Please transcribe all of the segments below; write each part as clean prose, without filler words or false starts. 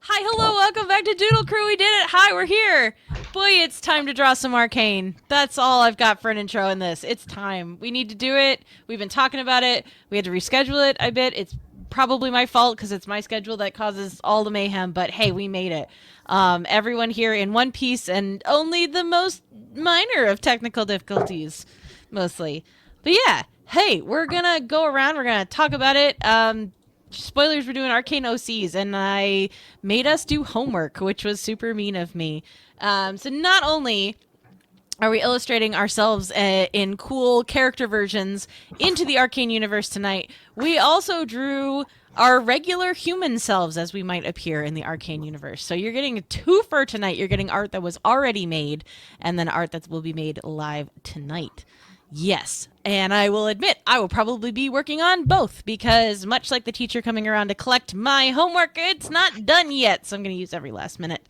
Hi, hello, welcome back to Doodle Crew. We did it. Hi, we're here. Boy, it's time to draw some Arcane. That's all I've got for an intro in this. It's time. We need to do it. We've been talking about it. We had to reschedule it a bit. It's probably my fault because it's my schedule that causes all the mayhem, but hey, we made it. Everyone here in one piece and only the most minor of technical difficulties, mostly. But yeah, hey, we're gonna go around. We're gonna talk about it. Spoilers, we're doing Arcane OCs, and I made us do homework, which was super mean of me. So not only are we illustrating ourselves in cool character versions into the Arcane universe tonight, we also drew our regular human selves as we might appear in the Arcane universe. So you're getting a twofer tonight. You're getting art that was already made, and then art that will be made live tonight. Yes. And I will admit, I will probably be working on both because, much like the teacher coming around to collect my homework, it's not done yet. So I'm going to use every last minute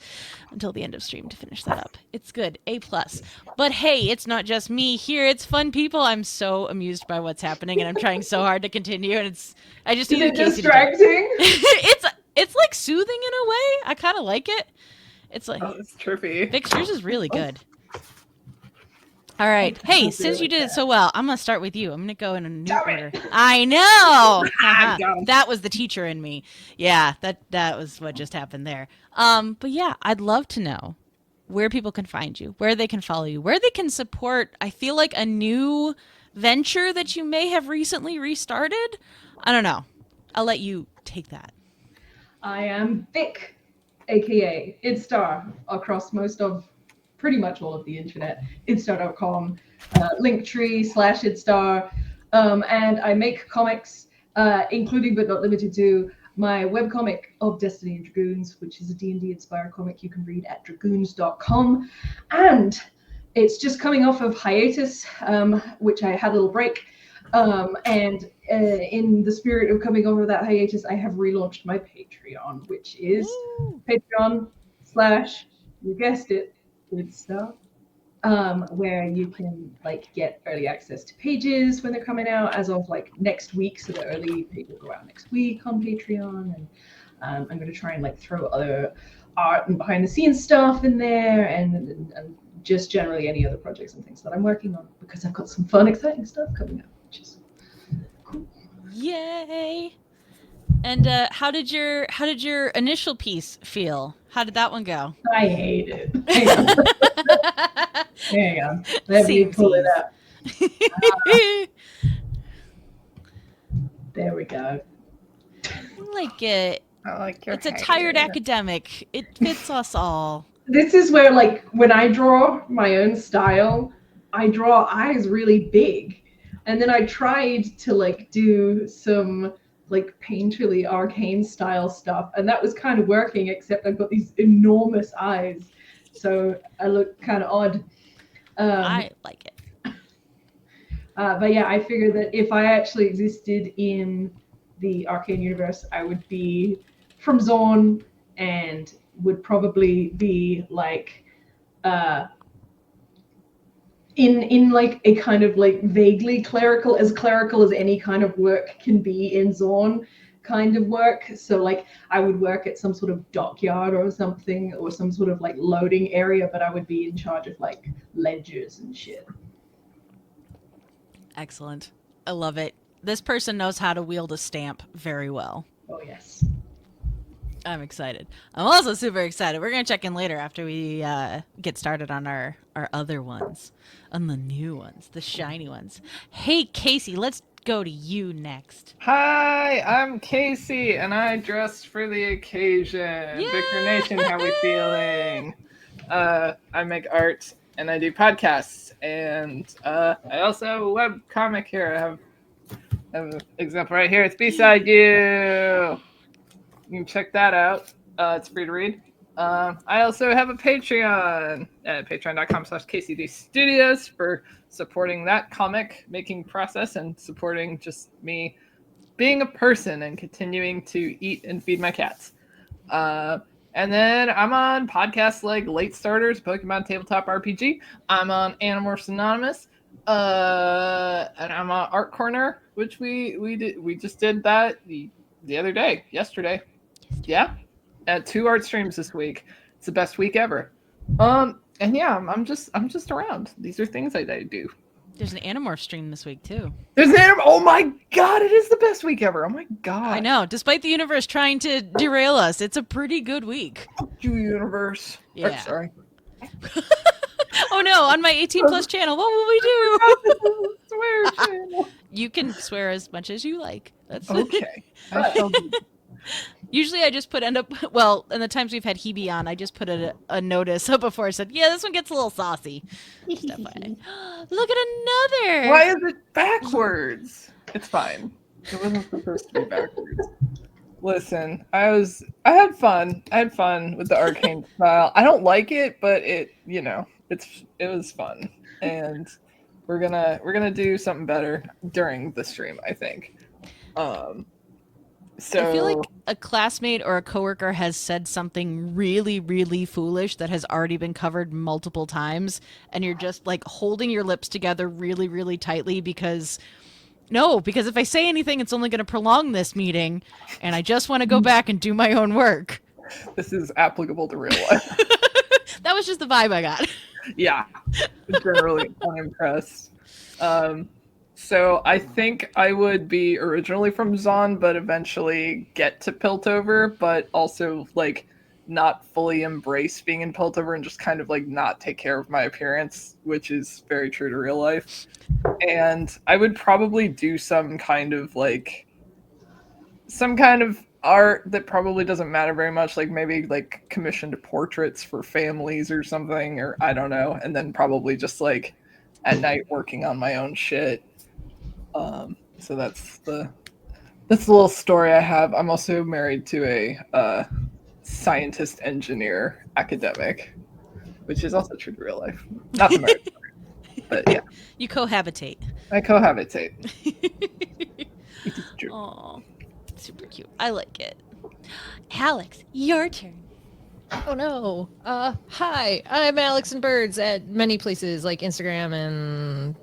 until the end of stream to finish that up. It's good. A plus. But hey, it's not just me here. It's fun people. I'm so amused by what's happening, and I'm trying so hard to continue. And I just Is need it Kaycie distracting? it's like soothing in a way. I kind of like it. It's like it's trippy. Vix, yours is really good. All right. Hey, since you did it so well, I'm going to start with you. I'm going to go in a new order. I know. That was the teacher in me. Yeah, that was what just happened there. But yeah, I'd love to know where people can find you, where they can follow you, where they can support, I feel like, a new venture that you may have recently restarted. I don't know. I'll let you take that. I am Vic, aka Idstar, across pretty much all of the internet. Idstar.com, linktree/Idstar, and I make comics, including but not limited to my webcomic of Destiny and Dragoons, which is a D&D inspired comic you can read at dragoons.com, and it's just coming off of hiatus, which I had a little break. And in the spirit of coming over that hiatus, I have relaunched my Patreon, which is Patreon/ you guessed it, good stuff. Where you can get early access to pages when they're coming out as of next week. So the early pages go out next week on Patreon, and I'm going to try and throw other art and behind the scenes stuff in there, and just generally any other projects and things that I'm working on, because I've got some fun, exciting stuff coming up, which is cool. Yay! And how did your initial piece feel? How did that one go? I hate it. Hang on. Let me pull it up. There we go. I like it. I like your It's a tired academic. It fits us all. This is where, when I draw my own style, I draw eyes really big. And then I tried to, do some, painterly Arcane style stuff. And that was kind of working, except I've got these enormous eyes. So I look kind of odd. I like it. But yeah, I figured that if I actually existed in the Arcane universe, I would be from Swan and would probably be in a kind of vaguely clerical as any kind of work can be in Swan kind of work. So I would work at some sort of dockyard or something, or some sort of loading area, but I would be in charge of ledgers and shit. Excellent. I love it. This person knows how to wield a stamp very well. Oh yes. I'm excited. I'm also super excited. We're going to check in later after we get started on our other ones, on the new ones, the shiny ones. Hey, Kaycie, let's go to you next. Hi, I'm Kaycie, and I dressed for the occasion. Yay! Victor Nation, how we feeling? I make art, and I do podcasts, and I also have a web comic here. I have an example right here. It's Beside You. You can check that out. It's free to read. I also have a Patreon at patreon.com/KCDstudios for supporting that comic making process and supporting just me being a person and continuing to eat and feed my cats. And then I'm on podcasts like Late Starters, Pokemon Tabletop RPG. I'm on Animorphs Anonymous. And I'm on Art Corner, which we just did that the other day, yesterday. Yeah. at 2 art streams this week. It's the best week ever. And yeah, I'm just around. These are things I do. There's an Animorph stream this week too. There's an Oh my god, it is the best week ever. Oh my god. I know. Despite the universe trying to derail us, it's a pretty good week. Fuck you, universe. Yeah. I'm sorry. Oh no, on my 18 plus channel, what will we do? Swear channel. You can swear as much as you like. That's Okay. I shall do. Usually I just and the times we've had Hebe on, I just put a notice up before I said, yeah, this one gets a little saucy. Just FYI. Look at another. Why is it backwards? It's fine. It wasn't supposed to be backwards. Listen, I had fun. I had fun with the Arcane style. I don't like it, but it was fun. And we're gonna do something better during the stream, I think. So I feel like a classmate or a coworker has said something really, really foolish that has already been covered multiple times, and you're just like holding your lips together really, really tightly because if I say anything, it's only going to prolong this meeting, and I just want to go back and do my own work. This is applicable to real life. That was just the vibe I got. Yeah, generally unimpressed. So I think I would be originally from Zon, but eventually get to Piltover, but also like not fully embrace being in Piltover and just kind of like not take care of my appearance, which is very true to real life. And I would probably do some kind of art that probably doesn't matter very much, like maybe like commissioned portraits for families or something, or I don't know, and then probably just like at night working on my own shit. So that's the little story I have. I'm also married to a scientist, engineer, academic, which is also true to real life. Not the marriage part, but yeah. You cohabitate. I cohabitate. It is true. Aw, super cute. I like it. Alex, your turn. Oh no. Hi, I'm Alex and Birds at many places like Instagram and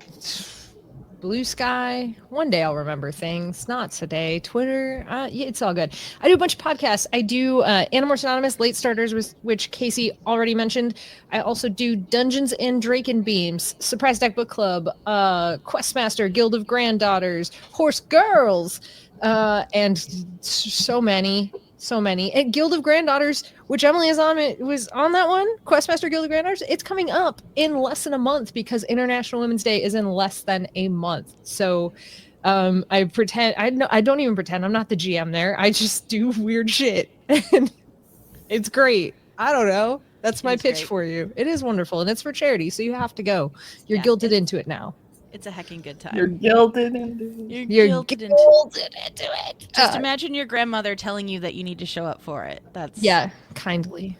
Blue Sky. One day I'll remember things. Not today. Twitter. Yeah, it's all good. I do a bunch of podcasts. I do Animorphs Anonymous, Late Starters, which Kaycie already mentioned. I also do Dungeons and Draken Beams, Surprise Deck Book Club, Questmaster, Guild of Granddaughters, Horse Girls, and so many. And Guild of Granddaughters, which Emily was on that one. Questmaster Guild of Granddaughters. It's coming up in less than a month because International Women's Day is in less than a month. So, I don't even pretend. I'm not the GM there. I just do weird shit. And it's great. I don't know. That's my pitch great. for you. It is wonderful, and it's for charity, so you have to go. You're guilted into it now. It's a heckin' good time. You're gilded into it. You're Gilded into it. Just imagine your grandmother telling you that you need to show up for it. That's kindly.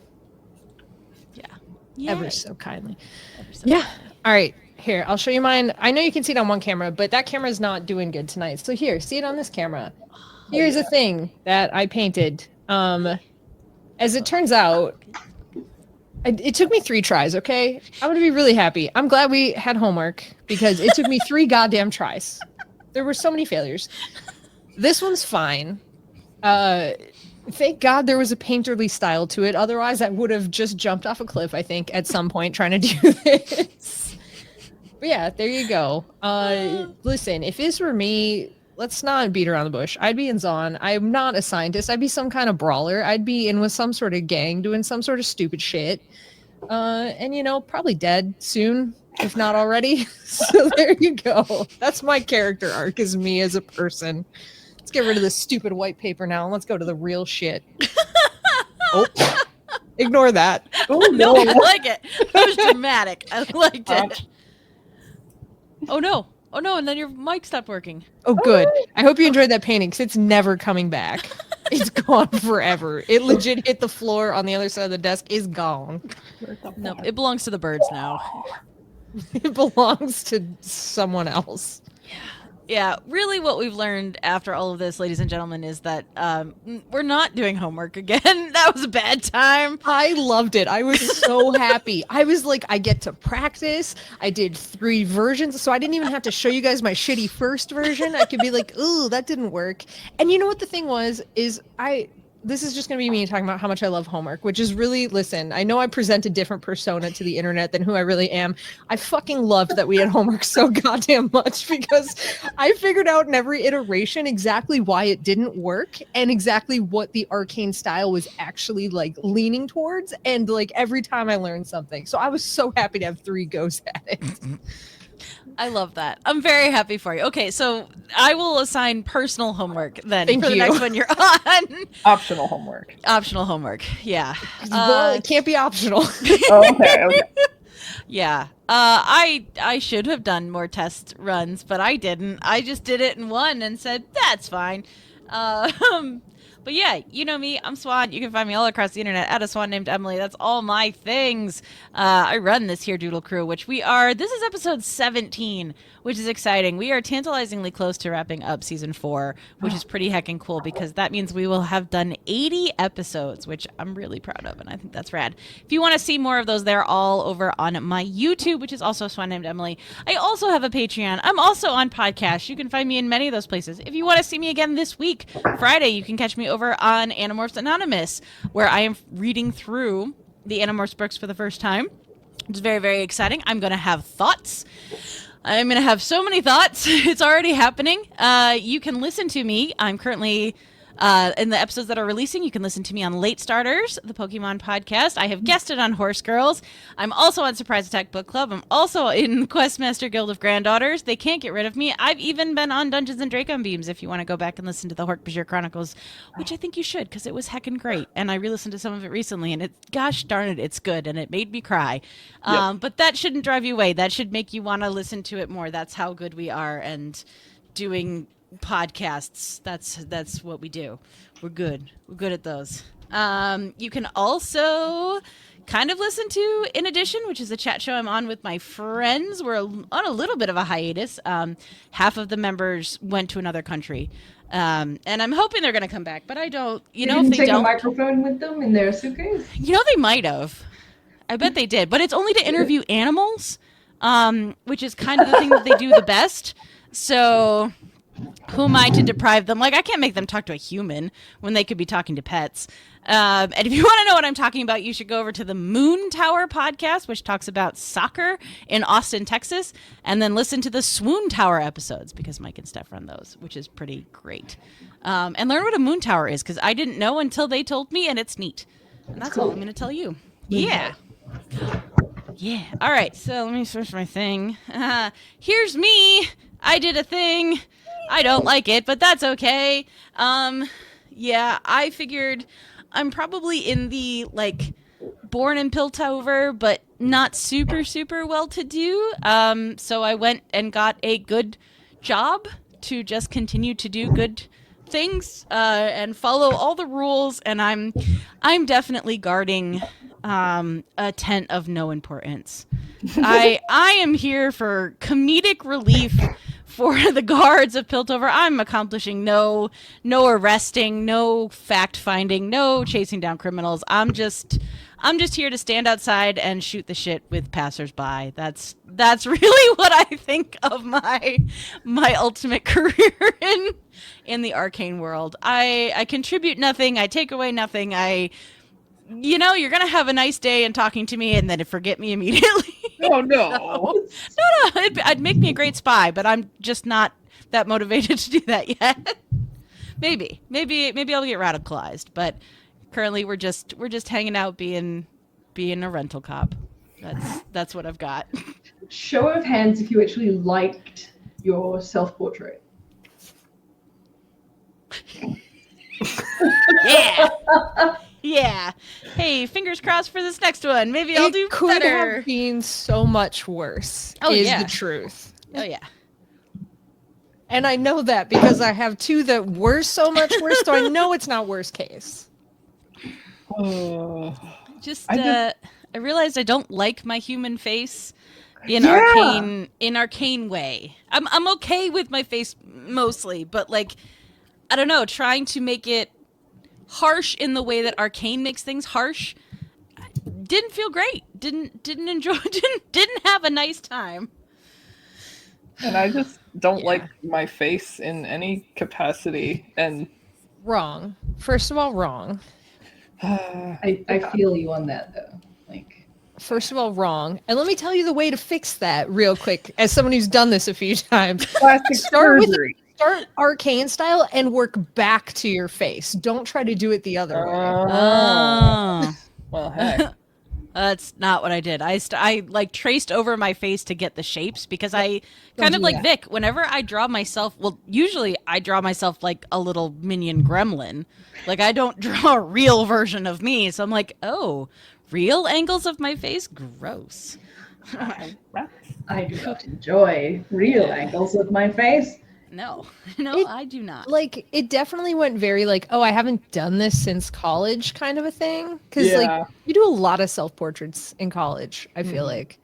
Yeah. Ever so kindly. Ever so Yeah. All right. Here, I'll show you mine. I know you can see it on one camera, but that camera's not doing good tonight. So here, see it on this camera. Here's a thing that I painted. As it turns out, it took me 3 tries, okay? I'm going to be really happy. I'm glad we had homework because it took me 3 goddamn tries. There were so many failures. This one's fine. Thank God there was a painterly style to it. Otherwise, I would have just jumped off a cliff, I think, at some point trying to do this. But yeah, there you go. Listen, if this were me, let's not beat around the bush. I'd be in Zon. I'm not a scientist. I'd be some kind of brawler. I'd be in with some sort of gang doing some sort of stupid shit. And, probably dead soon, if not already. So there you go. That's my character arc, is me as a person. Let's get rid of this stupid white paper now and let's go to the real shit. Oh, ignore that. Oh, no, I like it. That was dramatic. I liked it. Oh, no. Oh, no, and then your mic stopped working. Oh, good. I hope you enjoyed that painting because it's never coming back. It's gone forever. It legit hit the floor on the other side of the desk. Is gone. Nope, it belongs to the birds now. It belongs to someone else. Yeah, really what we've learned after all of this, ladies and gentlemen, is that we're not doing homework again. That was a bad time. I loved it. I was so happy. I was like, I get to practice. I did 3 versions, so I didn't even have to show you guys my shitty first version. I could be like, ooh, that didn't work. And you know what the thing was, is this is just going to be me talking about how much I love homework, which is really, listen, I know I present a different persona to the internet than who I really am. I fucking loved that we had homework so goddamn much because I figured out in every iteration exactly why it didn't work and exactly what the Arcane style was actually like leaning towards. And like every time I learned something. So I was so happy to have 3 goes at it. I love that. I'm very happy for you. Okay, so I will assign personal homework then Thank for the you. next one you're on. Optional homework. Optional homework. Yeah. Well, it can't be optional. Oh, okay. Yeah. I should have done more test runs, but I didn't. I just did it in one and said, that's fine. But yeah, you know me, I'm Swan. You can find me all across the internet at a Swan named Emily. That's all my things. I run this here Doodle Crew, which this is episode 17, which is exciting. We are tantalizingly close to wrapping up season 4, which is pretty heckin' cool because that means we will have done 80 episodes, which I'm really proud of, and I think that's rad. If you want to see more of those, they're all over on my YouTube, which is also Swan named Emily. I also have a Patreon. I'm also on podcasts. You can find me in many of those places. If you want to see me again this week, Friday, you can catch me over on Animorphs Anonymous, where I am reading through the Animorphs books for the first time. It's very, very exciting. I'm going to have thoughts. I'm going to have so many thoughts. It's already happening. You can listen to me. I'm currently in the episodes that are releasing. You can listen to me on Late Starters, the Pokemon podcast. I have guested on Horse Girls. I'm also on Surprise Attack Book Club. I'm also in Questmaster Guild of Granddaughters. They can't get rid of me. I've even been on Dungeons and Dracon Beams if you want to go back and listen to the Hork-Bajir Chronicles, which I think you should because it was heckin' great. And I re-listened to some of it recently, and gosh darn it, it's good, and it made me cry. Yep. But that shouldn't drive you away. That should make you want to listen to it more. That's how good we are, and doing podcasts, that's what we do. We're good at those. You can also kind of listen to In Addition, which is a chat show I'm on with my friends. We're on a little bit of a hiatus. Half of the members went to another country, and I'm hoping they're going to come back, but I don't, They if didn't they take don't, a microphone with them in their suitcase. they might have. I bet they did, but it's only to interview animals, which is kind of the thing that they do the best. So who am I to deprive them? Like, I can't make them talk to a human when they could be talking to pets. And if you want to know what I'm talking about, you should go over to the Moon Tower podcast, which talks about soccer in Austin, Texas, and then listen to the Swoon Tower episodes because Mike and Steph run those, which is pretty great. And learn what a moon tower is because I didn't know until they told me, and it's neat. And that's all I'm going to tell you. Yeah. Yeah. All right. So let me switch my thing. Here's me. I did a thing. I don't like it, but that's okay. Yeah, I figured I'm probably in the, born in Piltover, but not super, super well-to-do. So I went and got a good job to just continue to do good things and follow all the rules, and I'm definitely guarding a tent of no importance. I am here for comedic relief for the guards of Piltover. I'm accomplishing no arresting, no fact finding, no chasing down criminals. I'm just here to stand outside and shoot the shit with passersby. That's really what I think of my ultimate career in the Arcane world. I contribute nothing. I take away nothing. You're gonna have a nice day and talking to me, and then forget me immediately. Oh no! No, it'd make me a great spy, but I'm just not that motivated to do that yet. Maybe I'll get radicalized, but currently we're just hanging out, being a rental cop. That's what I've got. Show of hands if you actually liked your self-portrait. Yeah. Yeah. Hey, fingers crossed for this next one. Maybe I'll do could better. have been so much worse. Oh, is yeah. the truth. Oh yeah. And I know that because I have 2 that were so much worse, so I know it's not worst case. I realized I don't like my human face in arcane way. I'm okay with my face mostly, but I don't know, trying to make it harsh in the way that Arcane makes things harsh didn't feel great. Didn't enjoy. Didn't have a nice time. And I just don't like my face in any capacity, and Wrong. First of all, wrong. I feel you on that though. Like, First of all, wrong. And let me tell you the way to fix that real quick, as someone who's done this a few times. Plastic Start with surgery. Start arcane style and work back to your face. Don't try to do it the other way. Oh. Well, heck. That's not what I did. I like traced over my face to get the shapes because I kind do of like that. Vic. Whenever I draw myself, well, usually I draw myself like a little minion gremlin. Like I don't draw a real version of me. So I'm like, oh, real angles of my face? Gross. I do not enjoy real angles of my face. No, It- I do not. Like it definitely went very like, oh, I haven't done this since college kind of a thing. Because Yeah. like you do a lot of self-portraits in college, I feel like.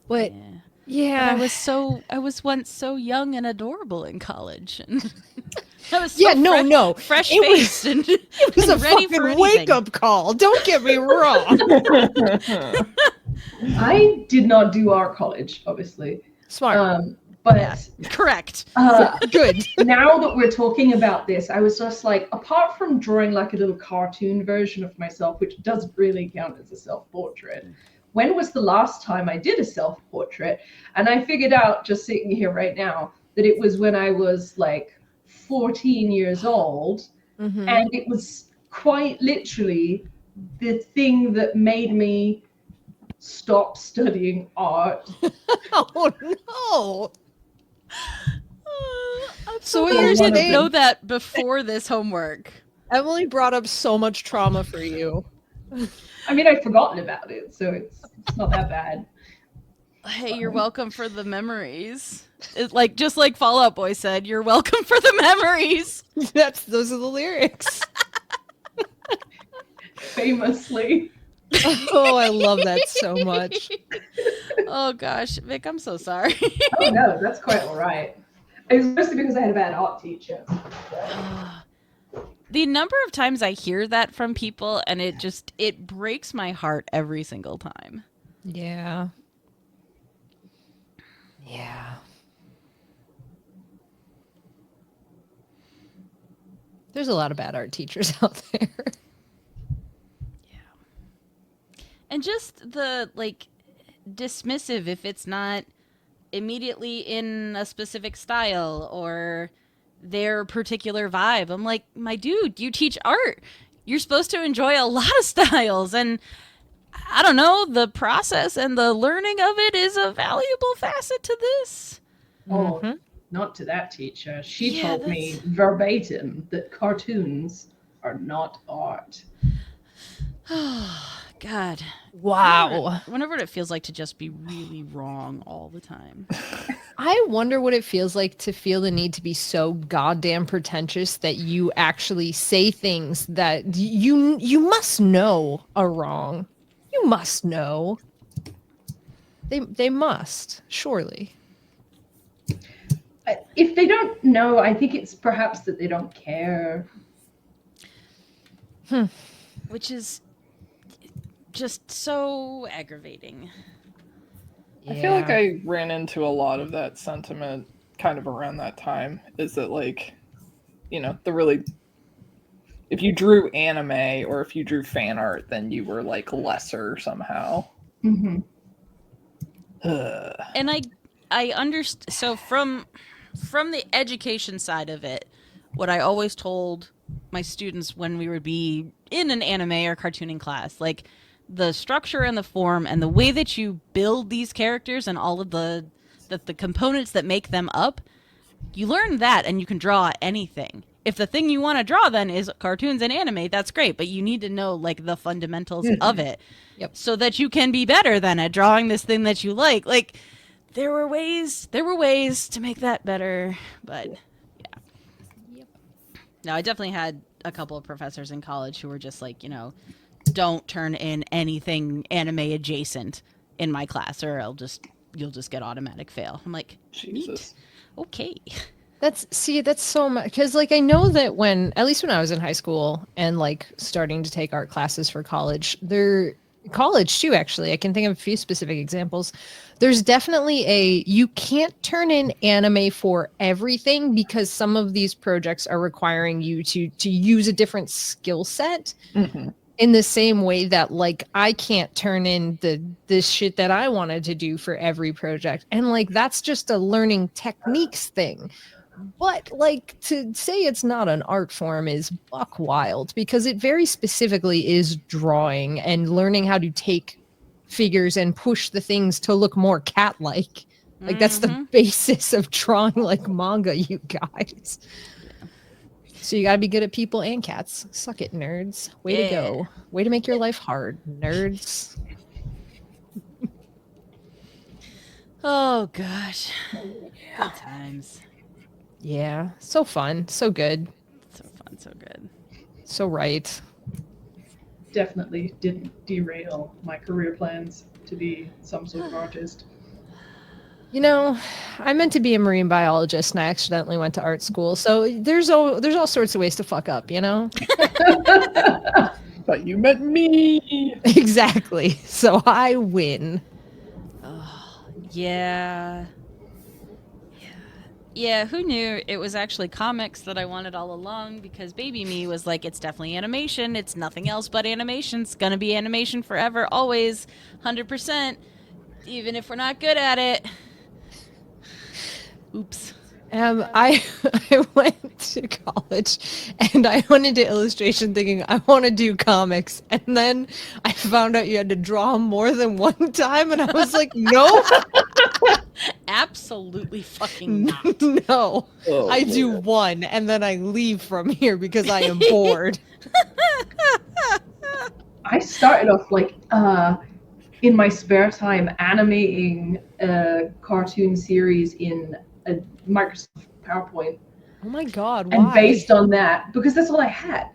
But Yeah. yeah. But I was once so young and adorable in college. And I was so Yeah, no. fresh It was- faced and It was a and ready for fucking anything. wake-up call. Don't get me wrong. I did not do art college, obviously. Smart. But Yeah. Correct. Good. now that we're talking about this, I was just like, apart from drawing like a little cartoon version of myself, which doesn't really count as a self-portrait, when was the last time I did a self-portrait? And I figured out, just sitting here right now, that it was when I was like 14 years old. Mhm. And it was quite literally the thing that made me stop studying art. Oh no. I'm So what glad you're you didn't saying- know that before this homework. Emily brought up so much trauma for you. I mean, I'd forgotten about it, so it's not that bad. Hey, you're welcome for the memories. Like just like Fall Out Boy said, you're welcome for the memories. Those are the lyrics. Famously. Oh, I love that so much. Oh gosh, Vic, I'm so sorry. Oh no, that's quite all right. It was mostly because I had a bad art teacher. The number of times I hear that from people and it breaks my heart every single time. Yeah. Yeah. There's a lot of bad art teachers out there. And just the like dismissive if it's not immediately in a specific style or their particular vibe. I'm like, my dude, you teach art. You're supposed to enjoy a lot of styles, and I don't know, the process and the learning of it is a valuable facet to this. Oh, Mhm. not to that teacher. She Yeah, told me verbatim that cartoons are not art. God. Wow. I wonder what it feels like to just be really wrong all the time. I wonder what it feels like to feel the need to be so goddamn pretentious that you actually say things that you must know are wrong. You must know. They must, surely. If they don't know, I think it's perhaps that they don't care. Which is just so aggravating. I feel like I ran into a lot of that sentiment kind of around that time. Is that like, if you drew anime or if you drew fan art, then you were like lesser somehow. Mm-hmm. And I understand. So from the education side of it, what I always told my students when we would be in an anime or cartooning class, like the structure and the form and the way that you build these characters and all of the components that make them up, you learn that and you can draw anything. If the thing you want to draw then is cartoons and anime, that's great, but you need to know like the fundamentals of it. Yep. So that you can be better than at drawing this thing that you like. Like there were ways to make that better, but yeah. Yep. No, I definitely had a couple of professors in college who were just like, don't turn in anything anime adjacent in my class or you'll just get automatic fail. I'm like, Jesus. neat. Okay. That's so much because like I know that at least when I was in high school and like starting to take art classes for college, college too, actually. I can think of a few specific examples. There's definitely you can't turn in anime for everything because some of these projects are requiring you to use a different skill set. In the same way that like I can't turn in this shit that I wanted to do for every project. And like that's just a learning techniques thing. But like to say it's not an art form is buck wild because it very specifically is drawing and learning how to take figures and push the things to look more cat-like. Like that's the basis of drawing like manga, you guys. So you got to be good at people and cats. Suck it, nerds. Way to go. Way to make your life hard, nerds. Oh gosh. Good times. Yeah. So fun. So good. So fun, so good. So right. Definitely didn't derail my career plans to be some sort of artist. You know, I meant to be a marine biologist and I accidentally went to art school. So there's all sorts of ways to fuck up, you know? But you met me. Exactly. So I win. Oh, yeah. Yeah, who knew it was actually comics that I wanted all along because baby me was like, it's definitely animation. It's nothing else but animation. It's going to be animation forever, always, 100%, even if we're not good at it. Oops. I went to college and I went into illustration thinking I want to do comics, and then I found out you had to draw more than one time, and I was like, no, Absolutely fucking not. no, Oh, I do one, and then I leave from here because I am bored. I started off like in my spare time animating a cartoon series in a Microsoft PowerPoint. Oh my god, why? And based on that, because that's all I had,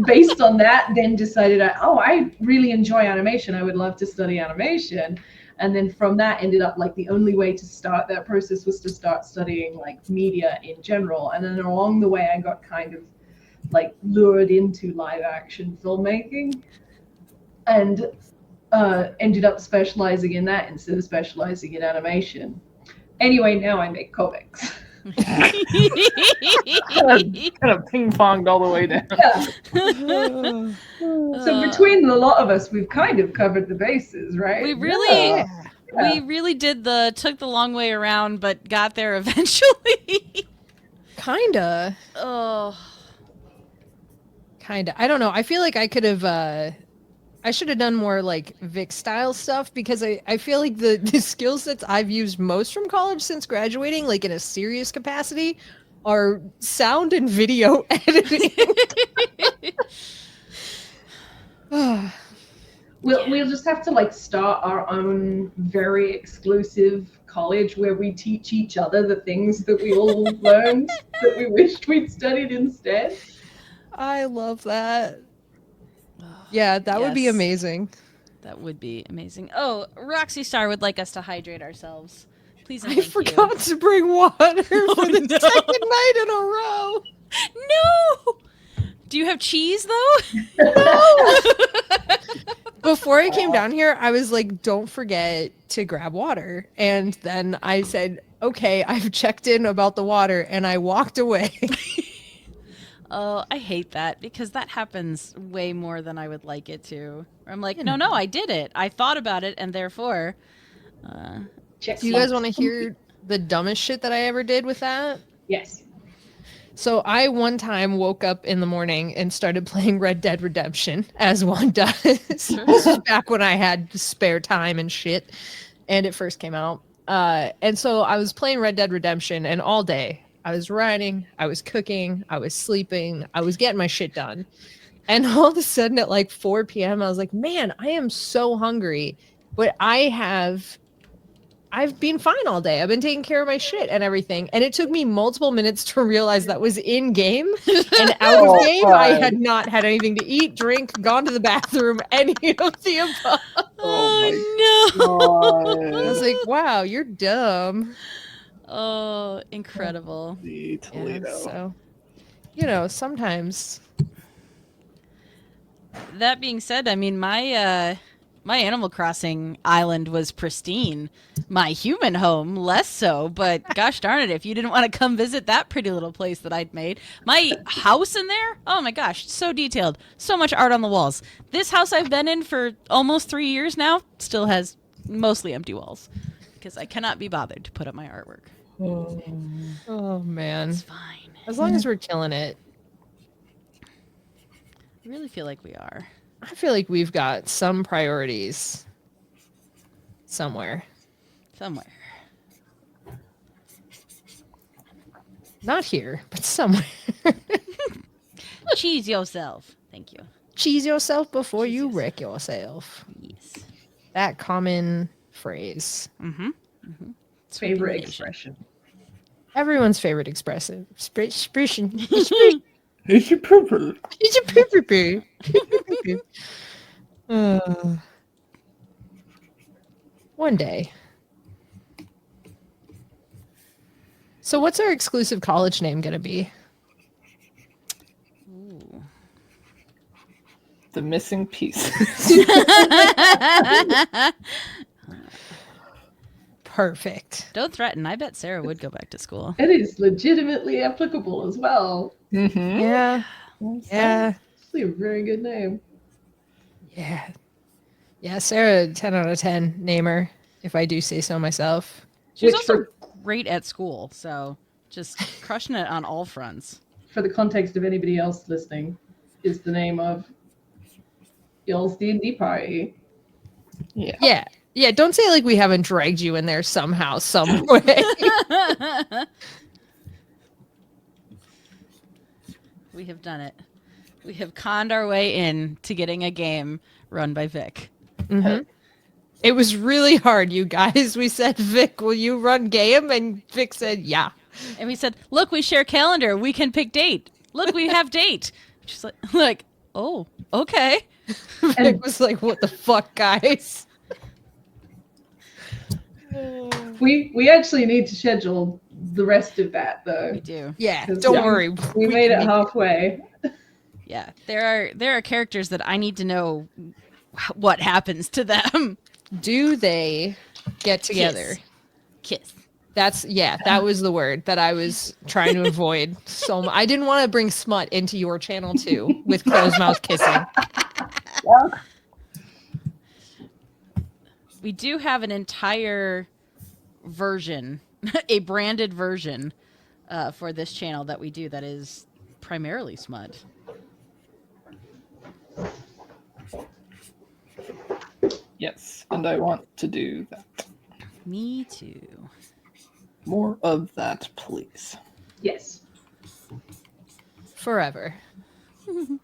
based on that, then decided, I really enjoy animation. I would love to study animation. And then from that ended up like the only way to start that process was to start studying like media in general. And then along the way, I got kind of like lured into live action filmmaking and ended up specializing in that instead of specializing in animation. Anyway, now I make comics. kind of ping-ponged all the way down. Yeah. So between the lot of us, we've kind of covered the bases, right? We really, Yeah. we really took the long way around, but got there eventually. Kinda. Oh. Kinda. I don't know. I feel like I could have I should have done more like Vic style stuff because I feel like the skill sets I've used most from college since graduating, like in a serious capacity, are sound and video editing. We'll just have to like start our own very exclusive college where we teach each other the things that we all learned that we wished we'd studied instead. I love that. Yeah, that would be Yes. amazing. That would be amazing. Oh, Roxy Star would like us to hydrate ourselves. Please and I thank forgot to bring water for the no. second night in a row. you. No! Do you have cheese, though? No! Before I came down here, I was like, don't forget to grab water. And then I said, okay, I've checked in about the water, and I walked away. Oh, I hate that because that happens way more than I would like it to. I'm like, no, I did it. I thought about it, and therefore... Check Do you guys want to hear the dumbest shit that I ever did with that? Yes. So I one time woke up in the morning and started playing Red Dead Redemption, as one does. This was back when I had spare time and shit, and it first came out. And so I was playing Red Dead Redemption, and all day I was writing, I was cooking, I was sleeping, I was getting my shit done. And all of a sudden at like 4 p.m., I was like, man, I am so hungry, but I've been fine all day. I've been taking care of my shit and everything. And it took me multiple minutes to realize that was in game. And out of game, I had not had anything to eat, drink, gone to the bathroom, any of the above. Oh, no. I was like, wow, you're dumb. Oh, incredible. The Toledo. Yeah, so, you know, sometimes That being said, I mean, my Animal Crossing island was pristine. My human home, less so, but gosh darn it, if you didn't want to come visit that pretty little place that I'd made. My house in there, oh my gosh, so detailed. So much art on the walls. This house I've been in for almost 3 years now still has mostly empty walls because I cannot be bothered to put up my artwork. Oh man. It's fine. As long as we're killing it. I really feel like we are. I feel like we've got some priorities somewhere. Somewhere. Not here, but somewhere. Cheese yourself. Thank you. Cheese yourself before you wreck yourself. Yes. That common phrase. Mm-hmm. Mm-hmm. Favorite expression. Everyone's favorite expression. Expression. It's your purple. It's a poo poo. One day. So what's our exclusive college name going to be? Ooh. The missing piece. Perfect. Don't threaten. I bet Sarah would go back to school. It is legitimately applicable as well. Mm-hmm. Yeah. Yeah. Actually, a very good name. Yeah. Yeah, Sarah, 10 out of 10 namer, if I do say so myself. She was Which also great at school, so just crushing it on all fronts. For the context of anybody else listening, is the name of y'all's D&D party. Yeah. Yeah. Yeah, don't say like we haven't dragged you in there somehow, some way. We have done it. We have conned our way in to getting a game run by Vic. Mm-hmm. It was really hard, you guys. We said, Vic, will you run game? And Vic said, yeah. And we said, look, we share calendar. We can pick date. Look, we have date. She's like, oh, okay. Vic was like, what the fuck, guys? We actually need to schedule the rest of that though. We do. Yeah, 'Cause don't worry. We made it can- halfway. Yeah. There are characters that I need to know what happens to them. Do they get together? Kiss. That was the word that I was trying to avoid. So I didn't want to bring smut into your channel too with closed mouth kissing. We do have an entire version, a branded version for this channel that we do that is primarily smut. Yes, and I want to do that. Me too. More of that, please. Yes. Forever. I'm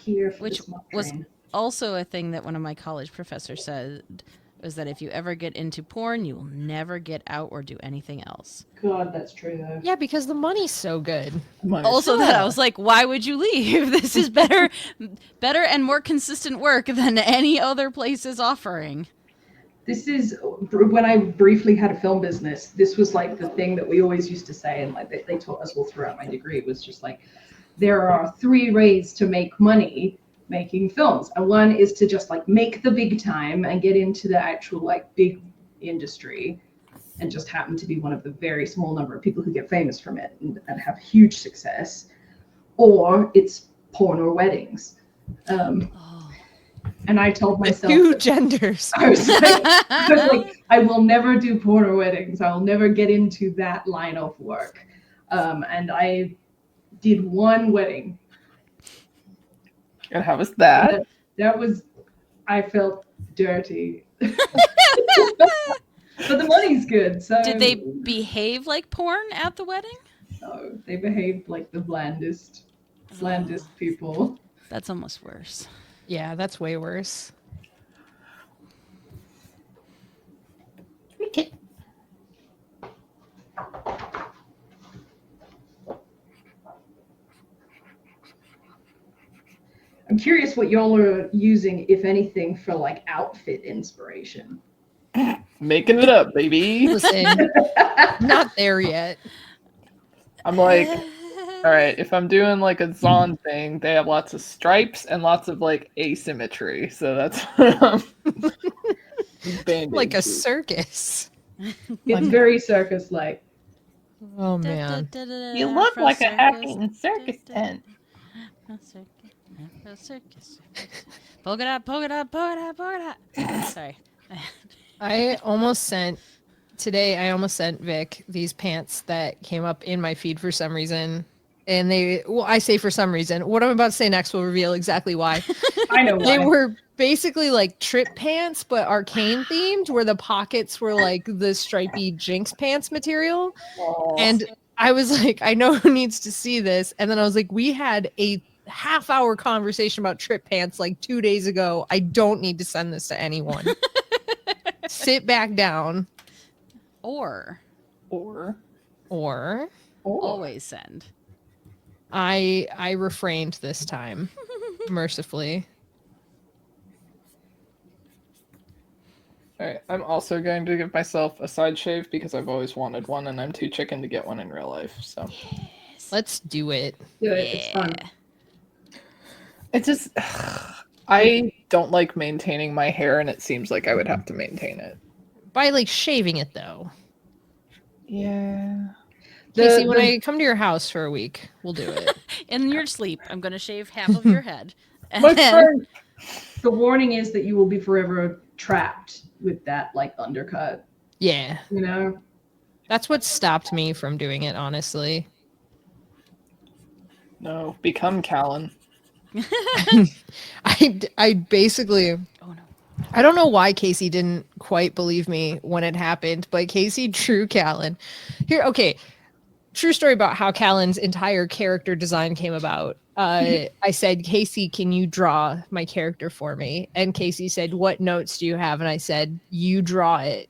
here for Which this mock was train. also a thing that one of my college professors said was that if you ever get into porn, you will never get out or do anything else. God, that's true though. Yeah, because the money's so good. Also, that I was like, why would you leave? This is better and more consistent work than any other place is offering. This is when I briefly had a film business. This was like the thing that we always used to say, and like they taught us all throughout my degree. It was just like there are 3 ways to make money making films, and one is to just like make the big time and get into the actual like big industry, and just happen to be one of the very small number of people who get famous from it and have huge success, or it's porn or weddings. And I told myself, 2 genders. I was like, I will never do porn or weddings. I will never get into that line of work. And I did 1 wedding. And how was that? That was, I felt dirty. But the money's good. So Did they behave like porn at the wedding? No, they behaved like the blandest people. That's almost worse. Yeah, that's way worse. Okay. I'm curious what y'all are using, if anything, for like outfit inspiration. Making it up, baby. Listen, not there yet. I'm like, All right, if I'm doing like a Zon thing, they have lots of stripes and lots of like asymmetry. So that's Like a circus. It's very circus-like. Oh man. You look like a hacking circus tent. Circus. Polka dot, polka dot, polka dot, polka dot. Sorry. I almost sent Vic these pants that came up in my feed for some reason. And I say for some reason. What I'm about to say next will reveal exactly why. I know why. They were basically like trip pants, but arcane themed, where the pockets were like the stripy Jinx pants material. Aw. And I was like, I know who needs to see this. And then I was like, we had a half-hour conversation about trip pants like 2 days ago. I don't need to send this to anyone. Sit back down. Or always send. I refrained this time, mercifully. All right, I'm also going to give myself a side shave because I've always wanted one, and I'm too chicken to get one in real life. So Let's do it. Do it. It's fun. it's just I don't like maintaining my hair, and it seems like I would have to maintain it. By like shaving it though. Yeah. Kaycie, when I come to your house for a week, we'll do it. In your sleep, I'm going to shave half of your head. And My then- friend. The warning is that you will be forever trapped with that like undercut. Yeah. You know. That's what stopped me from doing it, honestly. No, become Callan. I basically Oh no. I don't know why Kaycie didn't quite believe me when it happened, but Kaycie drew Callan. Here, okay. True story about how Callan's entire character design came about. I said, Kaycie, can you draw my character for me? And Kaycie said, what notes do you have? And I said, you draw it.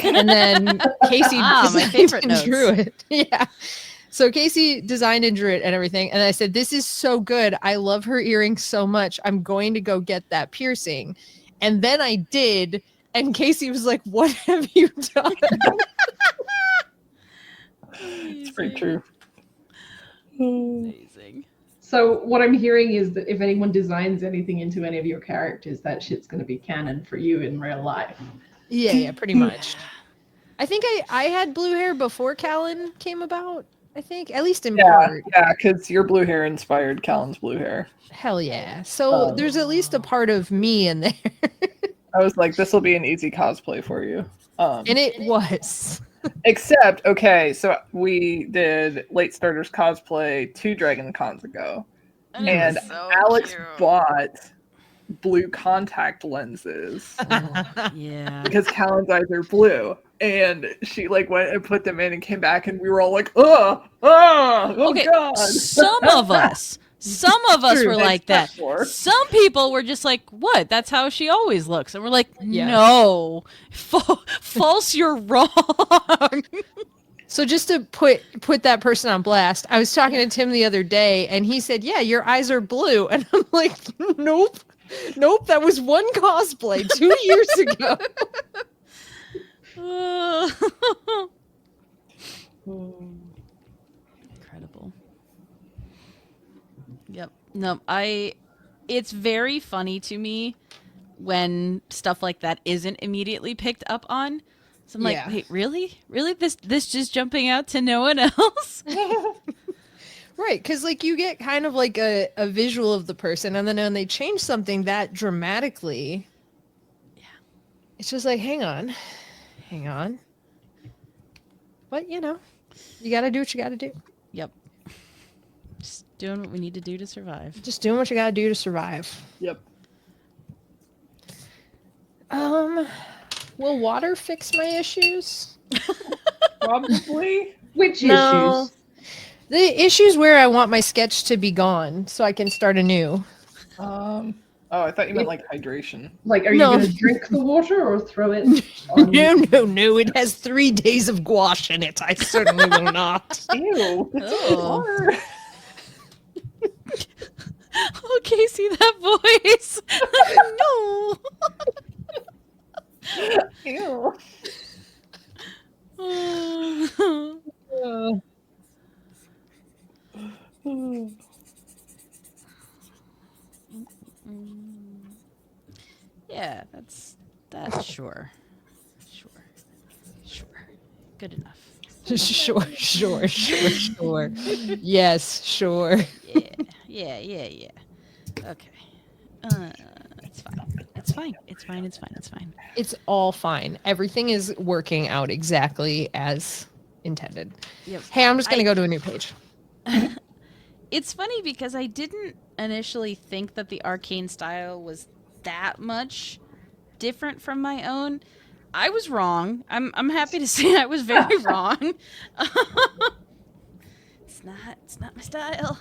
And then Kaycie Ah, my designed favorite and notes. drew it. Yeah. So Kaycie designed and drew it and everything. And I said, this is so good. I love her earrings so much. I'm going to go get that piercing. And then I did. And Kaycie was like, what have you done? It's pretty true. Amazing. So what I'm hearing is that if anyone designs anything into any of your characters, that shit's going to be canon for you in real life. Yeah, pretty much. I think I had blue hair before Callan came about. I think, at least in part. Yeah, because your blue hair inspired Callan's blue hair. Hell yeah. So there's at least a part of me in there. I was like, this will be an easy cosplay for you. And it was. Except, okay, so we did Late Starters cosplay 2 Dragon Cons ago. And Alex bought blue contact lenses Yeah. because Callan's eyes are blue. And she like went and put them in and came back, and we were all like, oh Okay, god. some of us True, were like that. except for- Some people were just like, what? That's how she always looks. And we're like, Yeah. no. False, you're wrong. So just to put that person on blast, I was talking to Tim the other day and he said, yeah, your eyes are blue. And I'm like, nope, that was one cosplay 2 years ago. Incredible. Yep. No, it's very funny to me when stuff like that isn't immediately picked up on. So I'm like, Yeah. wait, really? Really? This just jumping out to no one else? Right, because like you get kind of like a visual of the person, and then when they change something that dramatically, Yeah. it's just like, hang on. But you know, you gotta do what you gotta do. Yep. Just doing what we need to do to survive. Just doing what you gotta do to survive. Yep. Will water fix my issues? Probably. Which No. issues? The issues where I want my sketch to be gone so I can start anew. Oh, I thought you meant like hydration. Like, are you No. going to drink the water or throw it on? No. It has 3 days of gouache in it. I certainly will not. Ew. Oh. Oh, Kaycie, that voice. No. Ew. Yeah, that's sure. Good enough. Sure. Yes, sure. Yeah. Okay. It's fine. It's all fine. Everything is working out exactly as intended. Yep. Hey, I'm just gonna go to a new page. It's funny because I didn't initially think that the Arcane style was that much different from my own. I was wrong. I'm happy to say I was very wrong. It's not my style.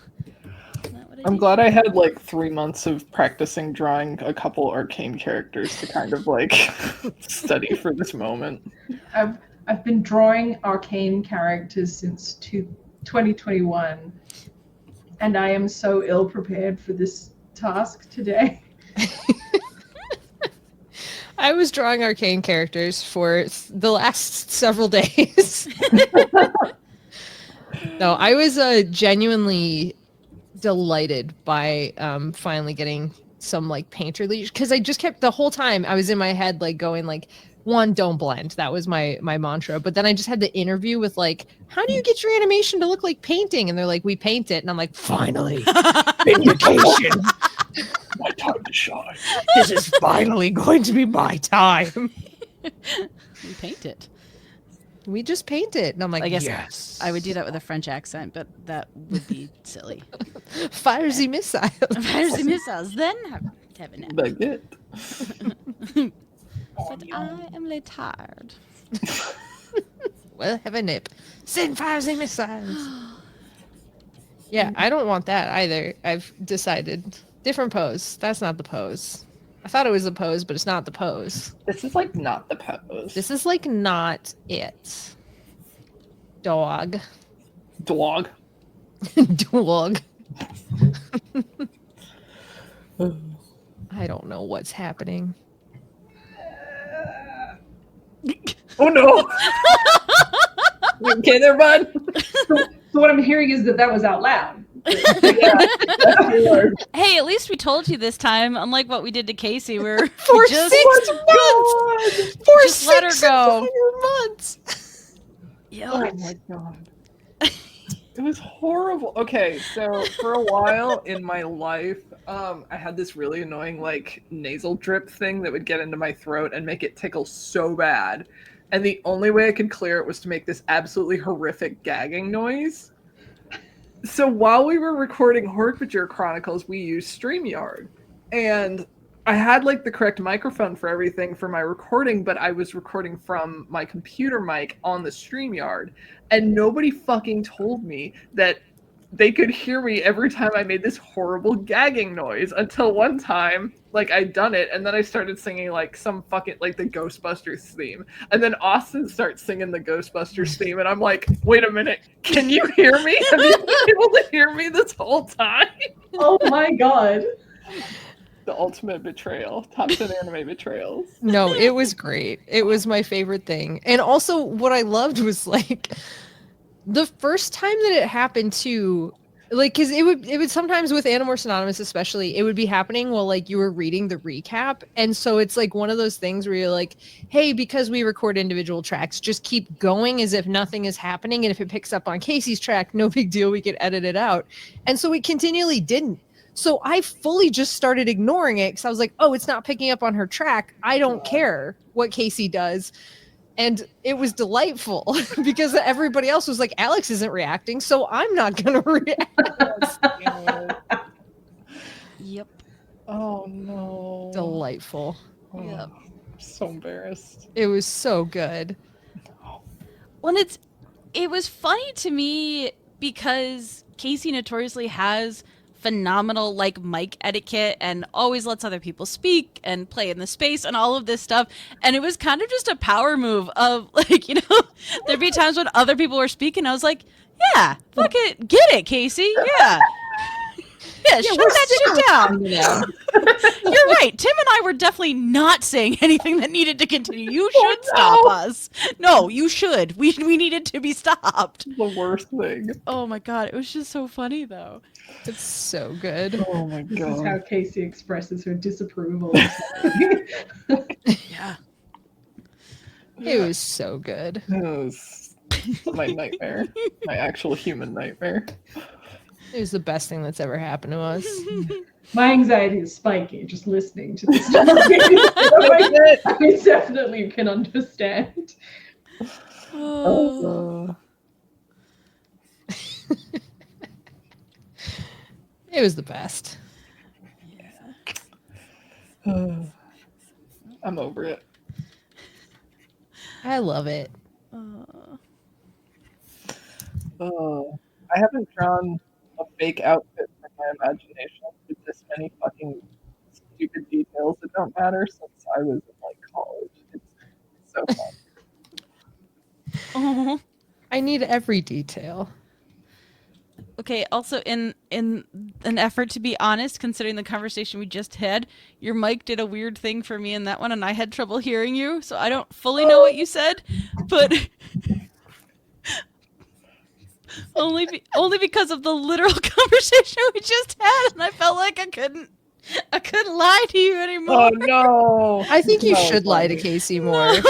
It's not what I I'm do. glad I had like 3 months of practicing drawing a couple Arcane characters to kind of like study for this moment. I've been drawing Arcane characters since 2021, and I am so ill prepared for this task today. I was drawing Arcane characters for the last several days. No, I was genuinely delighted by finally getting some like painter leash, because I just kept the whole time I was in my head like going like, one, don't blend. That was my mantra. But then I just had the interview with like, how do you get your animation to look like painting? And they're like, we paint it. And I'm like, finally, vindication. My time to shine. This is finally going to be my time. We paint it. We just paint it. And I'm like, I guess yes. I would do that with a French accent, but that would be silly. Fiersy missiles. Fiersy missiles. Then have a nap. Baguette. But I am late tired. Well, have a nip. Send fiersy missiles. Yeah, I don't want that either. I've decided. Different pose. That's not the pose. I thought it was the pose, but it's not the pose. This is like not the pose. This is like not it. Dog. Dog. Dog. I don't know what's happening. Oh no! You okay there, bud? So what I'm hearing is that was out loud. Hey, at least we told you this time, unlike what we did to Kaycie, where For we just 6 months! For Just let her 6 go. entire months! Oh my god. It was horrible. Okay, so for a while in my life, I had this really annoying like nasal drip thing that would get into my throat and make it tickle so bad. And the only way I could clear it was to make this absolutely horrific gagging noise. So while we were recording Hork-Bajir Chronicles, we used StreamYard. And I had like the correct microphone for everything for my recording, but I was recording from my computer mic on the StreamYard. And nobody fucking told me that they could hear me every time I made this horrible gagging noise until one time, like I'd done it, and then I started singing like some fucking, like the Ghostbusters theme. And then Austin starts singing the Ghostbusters theme, and I'm like, wait a minute, can you hear me? Have you been able to hear me this whole time? Oh my god. The ultimate betrayal. Top 10 anime betrayals. No, it was great. It was my favorite thing. And also what I loved was like the first time that it happened too, like, cause it would sometimes with Animorphs Anonymous especially, it would be happening while like you were reading the recap. And so it's like one of those things where you're like, hey, because we record individual tracks, just keep going as if nothing is happening. And if it picks up on Kaycie's track, no big deal, we could edit it out. And so it continually didn't. So I fully just started ignoring it because I was like, oh, it's not picking up on her track. I don't care what Kaycie does. And it was delightful because everybody else was like, Alex isn't reacting, so I'm not going to react. Yep. Oh no. Delightful. Oh, Yep. I'm so embarrassed. It was so good. Well, it was funny to me because Kaycie notoriously has phenomenal like mic etiquette and always lets other people speak and play in the space and all of this stuff, and it was kind of just a power move of like, you know, there'd be times when other people were speaking, I was like, yeah, fuck it, get it, Kaycie, yeah. Yeah, shut that shit down. You're right. Tim and I were definitely not saying anything that needed to continue. You should stop us. No, you should. We needed to be stopped. The worst thing. Oh my god, it was just so funny though. It's so good. Oh my This is how Kaycie expresses her disapproval. Yeah. It was so good. It was my nightmare. My actual human nightmare. It was the best thing that's ever happened to us. My anxiety is spiking just listening to this story. I definitely can understand. It was the best. I'm over it. I love it. I haven't drawn a fake outfit from my imagination with this many fucking stupid details that don't matter since I was in like college. It's so fun. Oh. I need every detail. Okay, also in an effort to be honest, considering the conversation we just had, your mic did a weird thing for me in that one and I had trouble hearing you, so I don't fully know what you said, but only because of the literal conversation we just had, and I felt like I couldn't lie to you anymore. Oh no! I think you No, should lie to buddy. Kaycie more.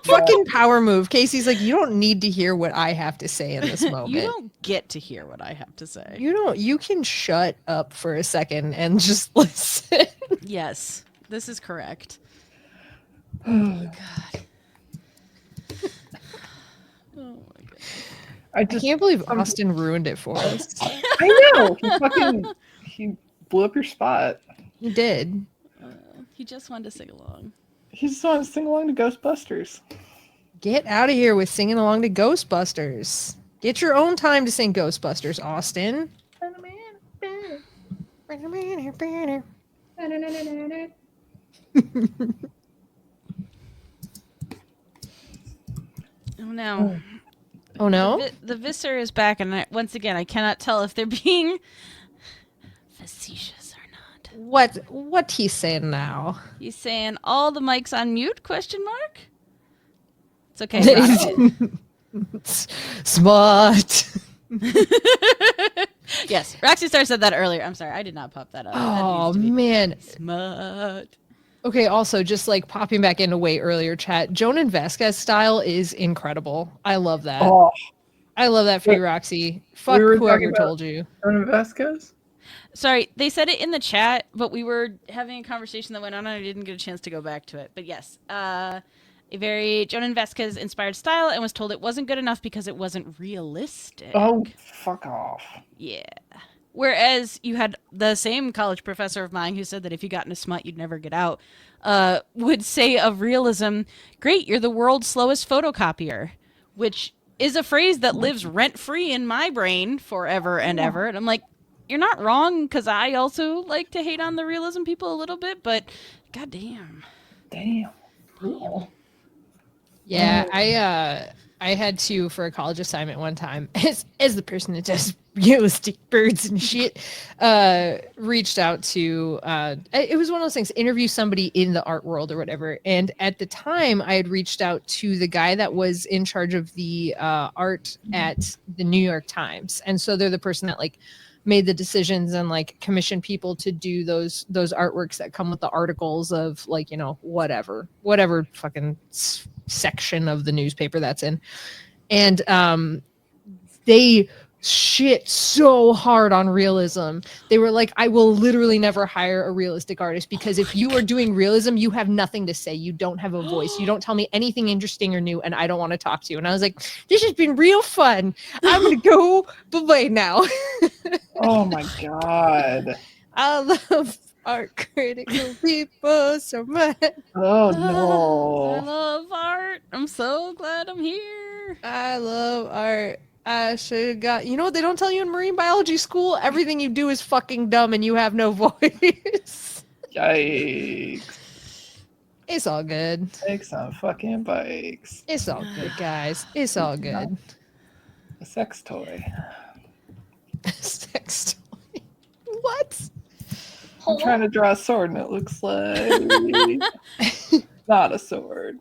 Fucking power move. Kaycie's like, you don't need to hear what I have to say in this moment. You don't get to hear what I have to say. You can shut up for a second and just listen. Yes, this is correct. Oh God. Oh my god. I can't believe Austin ruined it for us. I know. He blew up your spot. He did. He just wanted to sing along. He just wanted to sing along to Ghostbusters. Get out of here with singing along to Ghostbusters. Get your own time to sing Ghostbusters, Austin. Oh no. Oh no? The Visser is back, and once again, I cannot tell if they're being facetious or not. What he's saying now? He's saying all the mics on mute? Question mark. It's okay. Roxy. Smart. Yes, Roxy Star said that earlier. I'm sorry, I did not pop that up. Oh man. Smart. Okay, also just like popping back into way earlier chat, Joan and Vasquez style is incredible. I love that. Oh, I love that for you, Roxy. Fuck were whoever talking about- told you. Joan Vasquez? Sorry, they said it in the chat, but we were having a conversation that went on, and I didn't get a chance to go back to it. But yes, a very Joan and Vasquez inspired style, and was told it wasn't good enough because it wasn't realistic. Oh, fuck off. Yeah. Whereas you had the same college professor of mine who said that if you got into smut, you'd never get out, would say of realism, great, you're the world's slowest photocopier, which is a phrase that lives rent-free in my brain forever and ever. And I'm like, you're not wrong, because I also like to hate on the realism people a little bit, but goddamn. Damn. Yeah, I had to for a college assignment one time as the person that does realistic birds and shit reached out to it was one of those things, interview somebody in the art world or whatever, and at the time I had reached out to the guy that was in charge of the art at the New York Times, and so they're the person that like made the decisions and like commissioned people to do those artworks that come with the articles of like, you know, whatever fucking section of the newspaper that's in. And they shit so hard on realism. They were like, I will literally never hire a realistic artist because if you are doing realism, you have nothing to say. You don't have a voice. You don't tell me anything interesting or new, and I don't want to talk to you. And I was like, this has been real fun. I'm going to go bye-bye now. Oh my god. I love art critical people so much. Oh I no. love art. I'm so glad I'm here. I love art. I should have got, you know what they don't tell you in marine biology school? Everything you do is fucking dumb and you have no voice. Yikes. It's all good. Take some fucking bikes. It's all good, guys. It's all good. A sex toy. Sex toy. What? I'm trying to draw a sword and it looks like not a sword.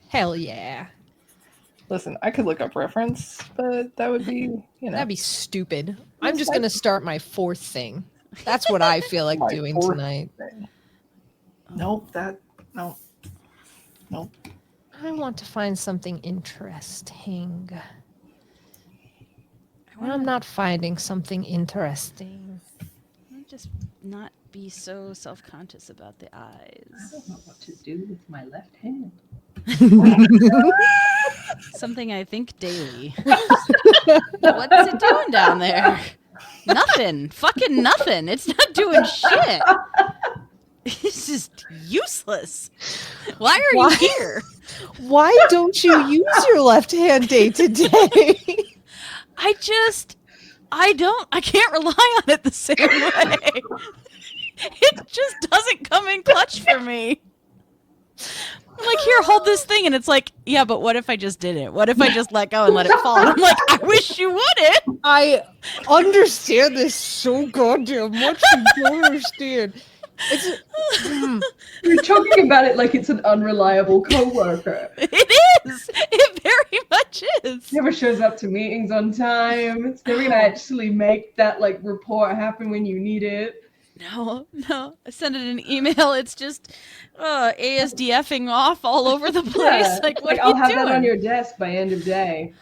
Hell yeah. Listen, I could look up reference, but that would be, That'd be stupid. I'm just going to start my fourth thing. That's what I feel like My doing fourth tonight. thing. Nope. I want to find something interesting. I'm not finding something interesting. Just not be so self-conscious about the I eyes. don't know what to do with my left hand. Something I think daily. What's it doing down there? Nothing. Fucking nothing. It's not doing shit. It's just useless. Why are you here? Why don't you use your left hand day to day? I can't rely on it the same way. It just doesn't come in clutch for me. I'm like, here, hold this thing. And it's like, yeah, but what if I just did it? What if I just let go and let it fall? And I'm like, I wish you wouldn't. I understand this so goddamn much. You don't understand. You're talking about it like it's an unreliable coworker. It is. It very much is. Never shows up to meetings on time. It's never gonna actually make that like report happen when you need it. No. I send it an email. It's just ASDFing off all over the place. Yeah, Like, what I'll are you have doing? that on your desk by end of day.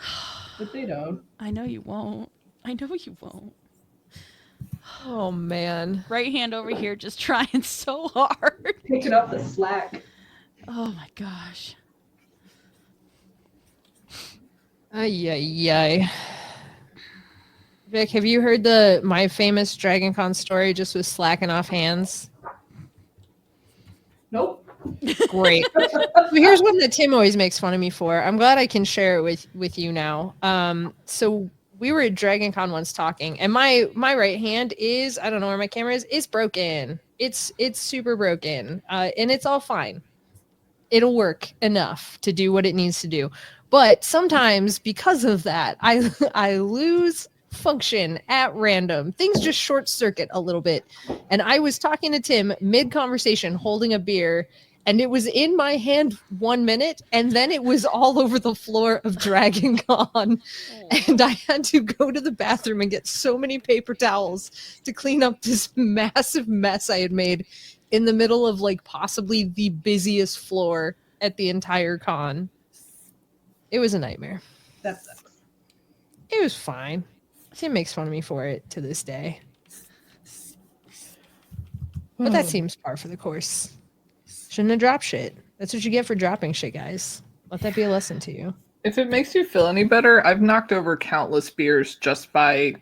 But they don't. I know you won't. Oh man. Right hand over here just trying so hard. Picking up the slack. Oh my gosh. Ay. Vic, have you heard my famous Dragon Con story just with slacking off hands? Nope. Great. Well, here's one that Tim always makes fun of me for. I'm glad I can share it with you now. So we were at Dragon Con once talking, and my right hand is, I don't know where my camera is, it's broken. It's super broken. And it's all fine. It'll work enough to do what it needs to do. But sometimes because of that, I lose function at random. Things just short circuit a little bit. And I was talking to Tim mid-conversation holding a beer, and it was in my hand 1 minute, and then it was all over the floor of Dragon Con. And I had to go to the bathroom and get so many paper towels to clean up this massive mess I had made in the middle of like possibly the busiest floor at the entire con. It was a nightmare. That sucks. It was fine. Tim makes fun of me for it to this day. But that seems par for the course. Shouldn't have dropped shit. That's what you get for dropping shit, guys. Let that be a lesson to you. If it makes you feel any better, I've knocked over countless beers just by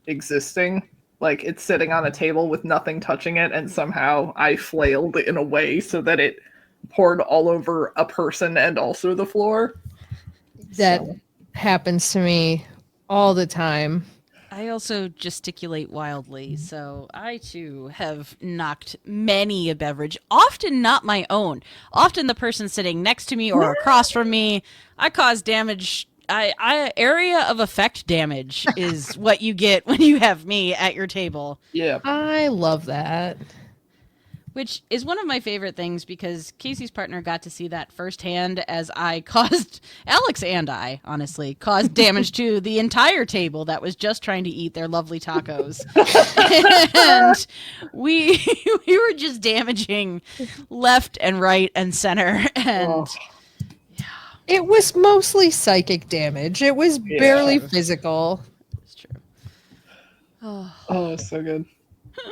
existing. Like, it's sitting on a table with nothing touching it, and somehow I flailed in a way so that it poured all over a person and also the floor. That happens to me all the time. I also gesticulate wildly, so I too have knocked many a beverage, often not my own, often the person sitting next to me or across from me. I cause damage. Area of effect damage is what you get when you have me at your table. Yeah. I love that. Which is one of my favorite things because Kaycie's partner got to see that firsthand as Alex and I, honestly, caused damage to the entire table that was just trying to eat their lovely tacos. And we were just damaging left and right and center. And it was mostly psychic damage. It was barely physical. It's true. Oh, so good.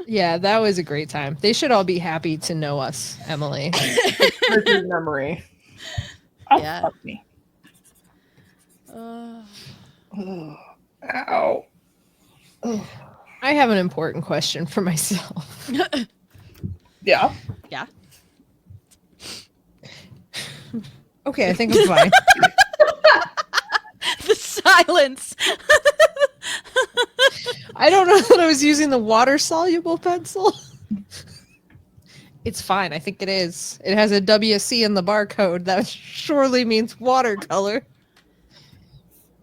Yeah, that was a great time. They should all be happy to know us, Emily. Good memory. Oh, Yeah. fuck me. Ow. I have an important question for myself. Yeah. Yeah. Okay, I think I'm fine. The silence. I don't know that I was using the water-soluble pencil. It's fine. I think it is. It has a WC in the barcode. That surely means watercolor.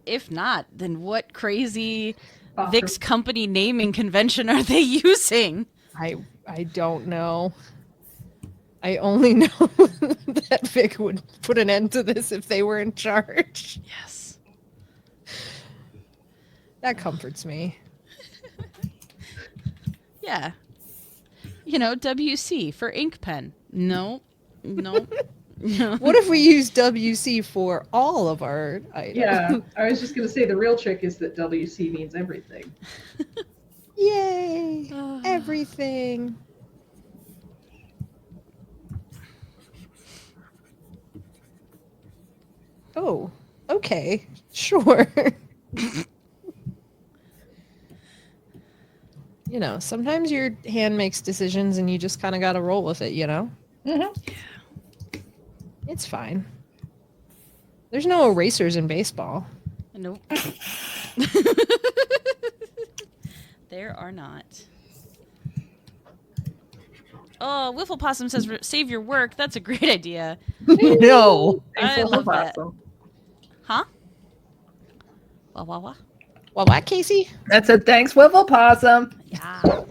If not, then what crazy Vic's company naming convention are they using? I I don't know. I only know that Vic would put an end to this if they were in charge. Yes. That comforts me. Yeah. You know, WC for ink pen. No. No. No. What if we use WC for all of our items? Yeah, I was just going to say the real trick is that WC means everything. Yay! Everything. Oh, okay. Sure. You know, sometimes your hand makes decisions and you just kind of got to roll with it, you know? Mm-hmm. It's fine. There's no erasers in baseball. Nope. There are not. Oh, Wiffle Possum says save your work. That's a great idea. No. I love that. Huh? Wah, wah, wah. Well, what, Kaycie? That's a thanks, Wiffle Possum. Yeah.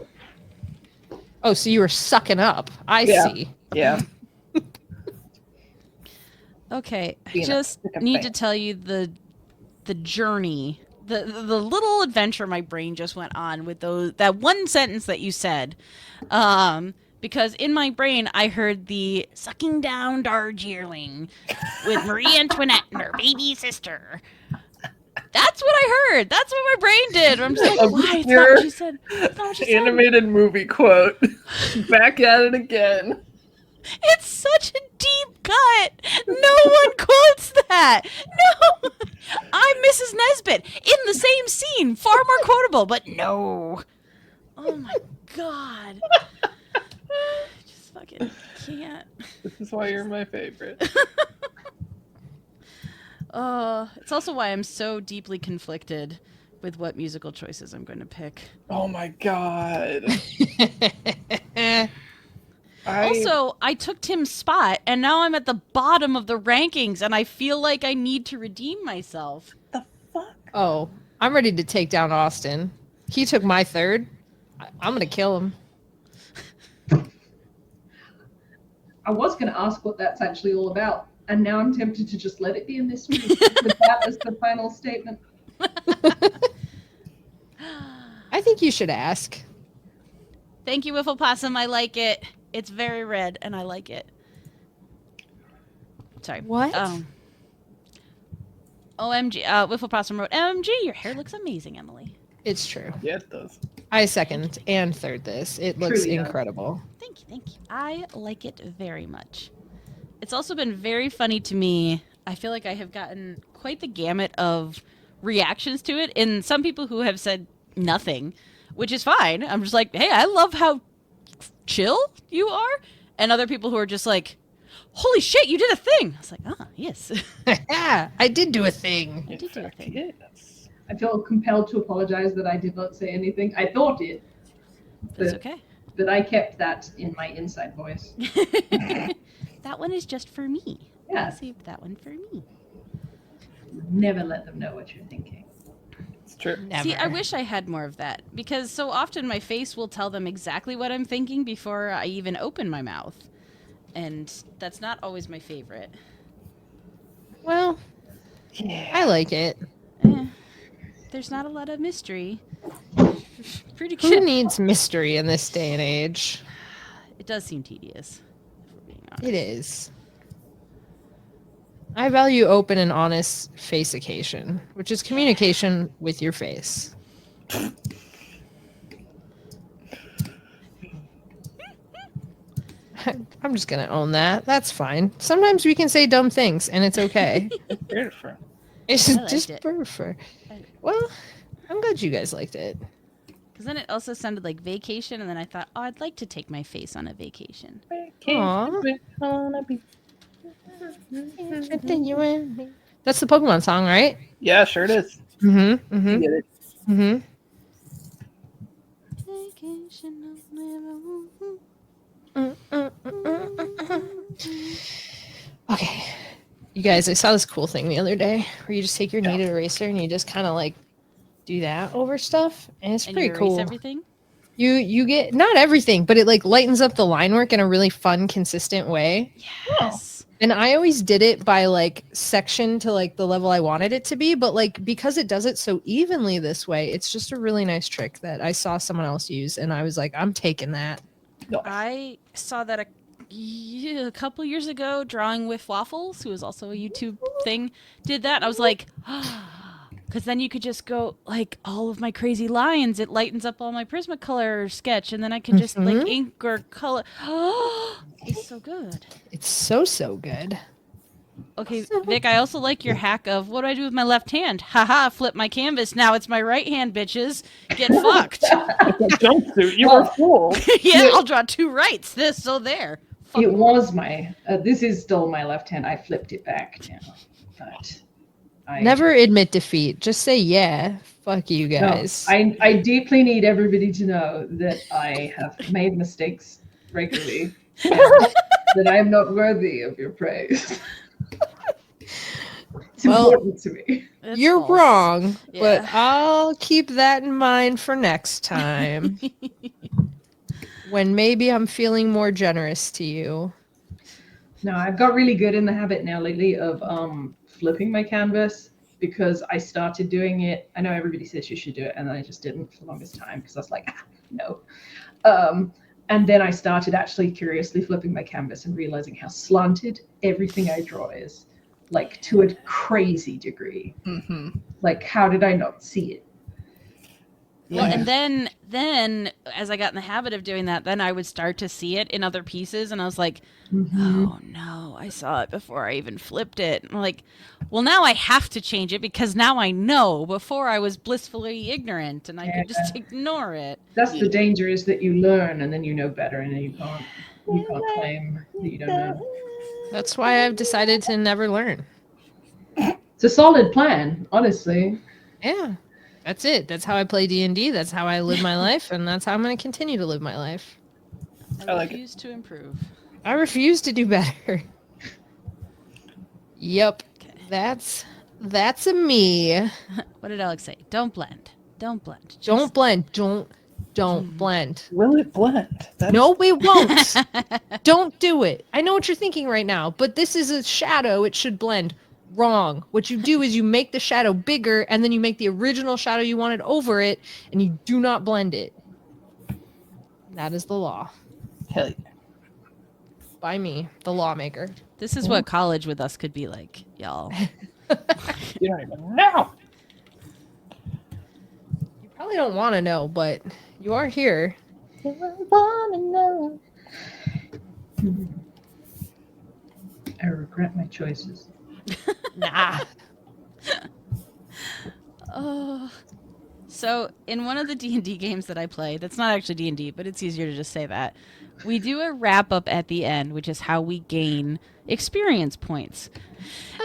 Oh, so you were sucking up. I Yeah. see. Yeah. Okay, I Being a just freaking need fan. to tell you the journey, the little adventure my brain just went on with that one sentence that you said, because in my brain I heard the sucking down Darjeeling with Marie Antoinette and her baby sister. That's what I heard. That's what my brain did. I'm just like, why? It's not what she said. It's not what she said. Animated movie quote. Back at it again. It's such a deep cut. No one quotes that. No. I'm Mrs. Nesbit in the same scene. Far more quotable, but no. Oh my god. I just fucking can't. This is why you're my favorite. It's also why I'm so deeply conflicted with what musical choices I'm going to pick. Oh my god. Also, I took Tim's spot, and now I'm at the bottom of the rankings, and I feel like I need to redeem myself. The fuck? Oh, I'm ready to take down Austin. He took my third. I'm going to kill him. I was going to ask what that's actually all about, and now I'm tempted to just let it be a mystery with that as the final statement. I think you should ask. Thank you, Wiffle Possum. I like it. It's very red, and I like it. Sorry. What? OMG. Wiffle Possum wrote, OMG, your hair looks amazing, Emily. It's true. Yeah, it does. I second and third this. It looks Truly does. incredible. Thank you, thank you. I like it very much. It's also been very funny to me. I feel like I have gotten quite the gamut of reactions to it, and some people who have said nothing, which is fine. I'm just like, hey, I love how chill you are. And other people who are just like, holy shit, you did a thing. I was like, ah, yes. Yeah, I did do a thing. I did do a thing. Yes. I feel compelled to apologize that I did not say anything. I thought it, That's but, okay. but I kept that in my inside voice. That one is just for me. Yeah. I saved that one for me. Never let them know what you're thinking. It's true. Never. See, I wish I had more of that, because so often my face will tell them exactly what I'm thinking before I even open my mouth. And that's not always my favorite. Well, Yeah. I like it. There's not a lot of mystery. Pretty Who good. needs mystery in this day and age? It does seem tedious, if we're being honest. It is. I value open and honest faceation, which is communication with your face. I'm just going to own that. That's fine. Sometimes we can say dumb things, and it's okay. It's beautiful. It's I liked just it. perfect. Well, I'm glad you guys liked it. Because then it also sounded like vacation, and then I thought, oh, I'd like to take my face on a vacation. Aw. That's the Pokemon song, right? Yeah, sure it is. Mm-hmm. You Mm-hmm. get it. Mm-hmm. Vacation, Okay. You guys, I saw this cool thing the other day where you just take your kneaded eraser and you just kind of like do that over stuff. And it's and pretty you erase cool. everything? You get not everything, but it like lightens up the line work in a really fun, consistent way. Yes. And I always did it by like section to like the level I wanted it to be, but like because it does it so evenly this way, it's just a really nice trick that I saw someone else use, and I was like, I'm taking that. I saw that a couple years ago. Drawing with Waffles, who is also a YouTube thing, did that. I was like, because then you could just go like all of my crazy lines. It lightens up all my Prismacolor sketch, and then I can just like ink or color. It's so good. It's so good. Okay, Vic, I also like your hack of what do I do with my left hand? Haha, flip my canvas. Now it's my right hand, bitches. Get fucked. Jumpsuit, you were fooled. Yeah, I'll draw two rights. This, so there. Fuck. It was my. This is still my left hand. I flipped it back now, but I Never admit defeat. Just say yeah. Fuck you guys. No, I deeply need everybody to know that I have made mistakes regularly, and that I am not worthy of your praise. It's important to me. It's You're false. wrong, but Yeah. I'll keep that in mind for next time. When maybe I'm feeling more generous to you. No, I've got really good in the habit now lately of flipping my canvas, because I started doing it. I know everybody says you should do it, and I just didn't for the longest time because I was like, no. And then I started actually curiously flipping my canvas and realizing how slanted everything I draw is, like to a crazy degree. Mm-hmm. Like, how did I not see it? Well, Yeah. and then as I got in the habit of doing that, then I would start to see it in other pieces, and I was like, oh no, I saw it before I even flipped it. And I'm like, well, now I have to change it because now I know. Before I was blissfully ignorant, and I could just ignore it. That's the danger, is that you learn and then you know better, and then you can't claim that you don't know. That's why I've decided to never learn. It's a solid plan, honestly. Yeah. That's it. That's how I play D&D. That's how I live my life, and that's how I'm going to continue to live my life. I I like it. refuse to improve. I refuse to do better. Yep. Okay. That's a me. What did Alex say? Don't blend. Don't blend. Just- Don't blend. Don't blend. Will it blend? No, we won't. Don't do it. I know what you're thinking right now, but this is a shadow. It should blend. Wrong. What you do is you make the shadow bigger, and then you make the original shadow you wanted over it, and you do not blend it. That is the law. Hell yeah. By me, the lawmaker. This is what college with us could be like, y'all. You don't even know. You probably don't want to know, but you are here. I wanna know. I regret my choices. Nah. Oh. So in one of the D&D games that I play, that's not actually D&D, but it's easier to just say that, we do a wrap up at the end, which is how we gain experience points.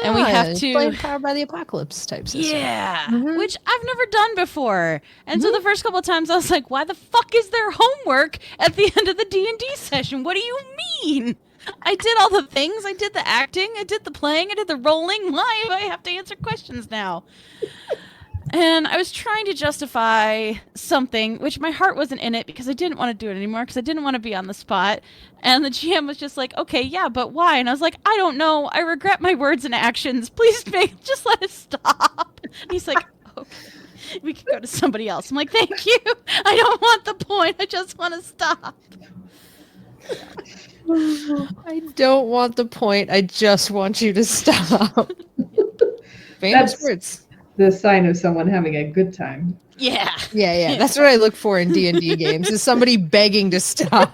And we have to play Powered by the Apocalypse type system. Yeah, Mhm. which I've never done before. And so the first couple of times I was like, why the fuck is there homework at the end of the D&D session? What do you mean? I did all the things. I did the acting. I did the playing. I did the rolling. Why do I have to answer questions now? And I was trying to justify something, which my heart wasn't in it because I didn't want to do it anymore because I didn't want to be on the spot. And the GM was just like, okay, yeah, but why? And I was like, I don't know. I regret my words and actions. Please just let us stop. And he's like, okay, we can go to somebody else. I'm like, thank you. I don't want the point. I just want to stop. I don't want the point. I just want you to stop. Famous That's- words. The sign of someone having a good time. Yeah. Yeah. That's what I look for in D&D games, is somebody begging to stop.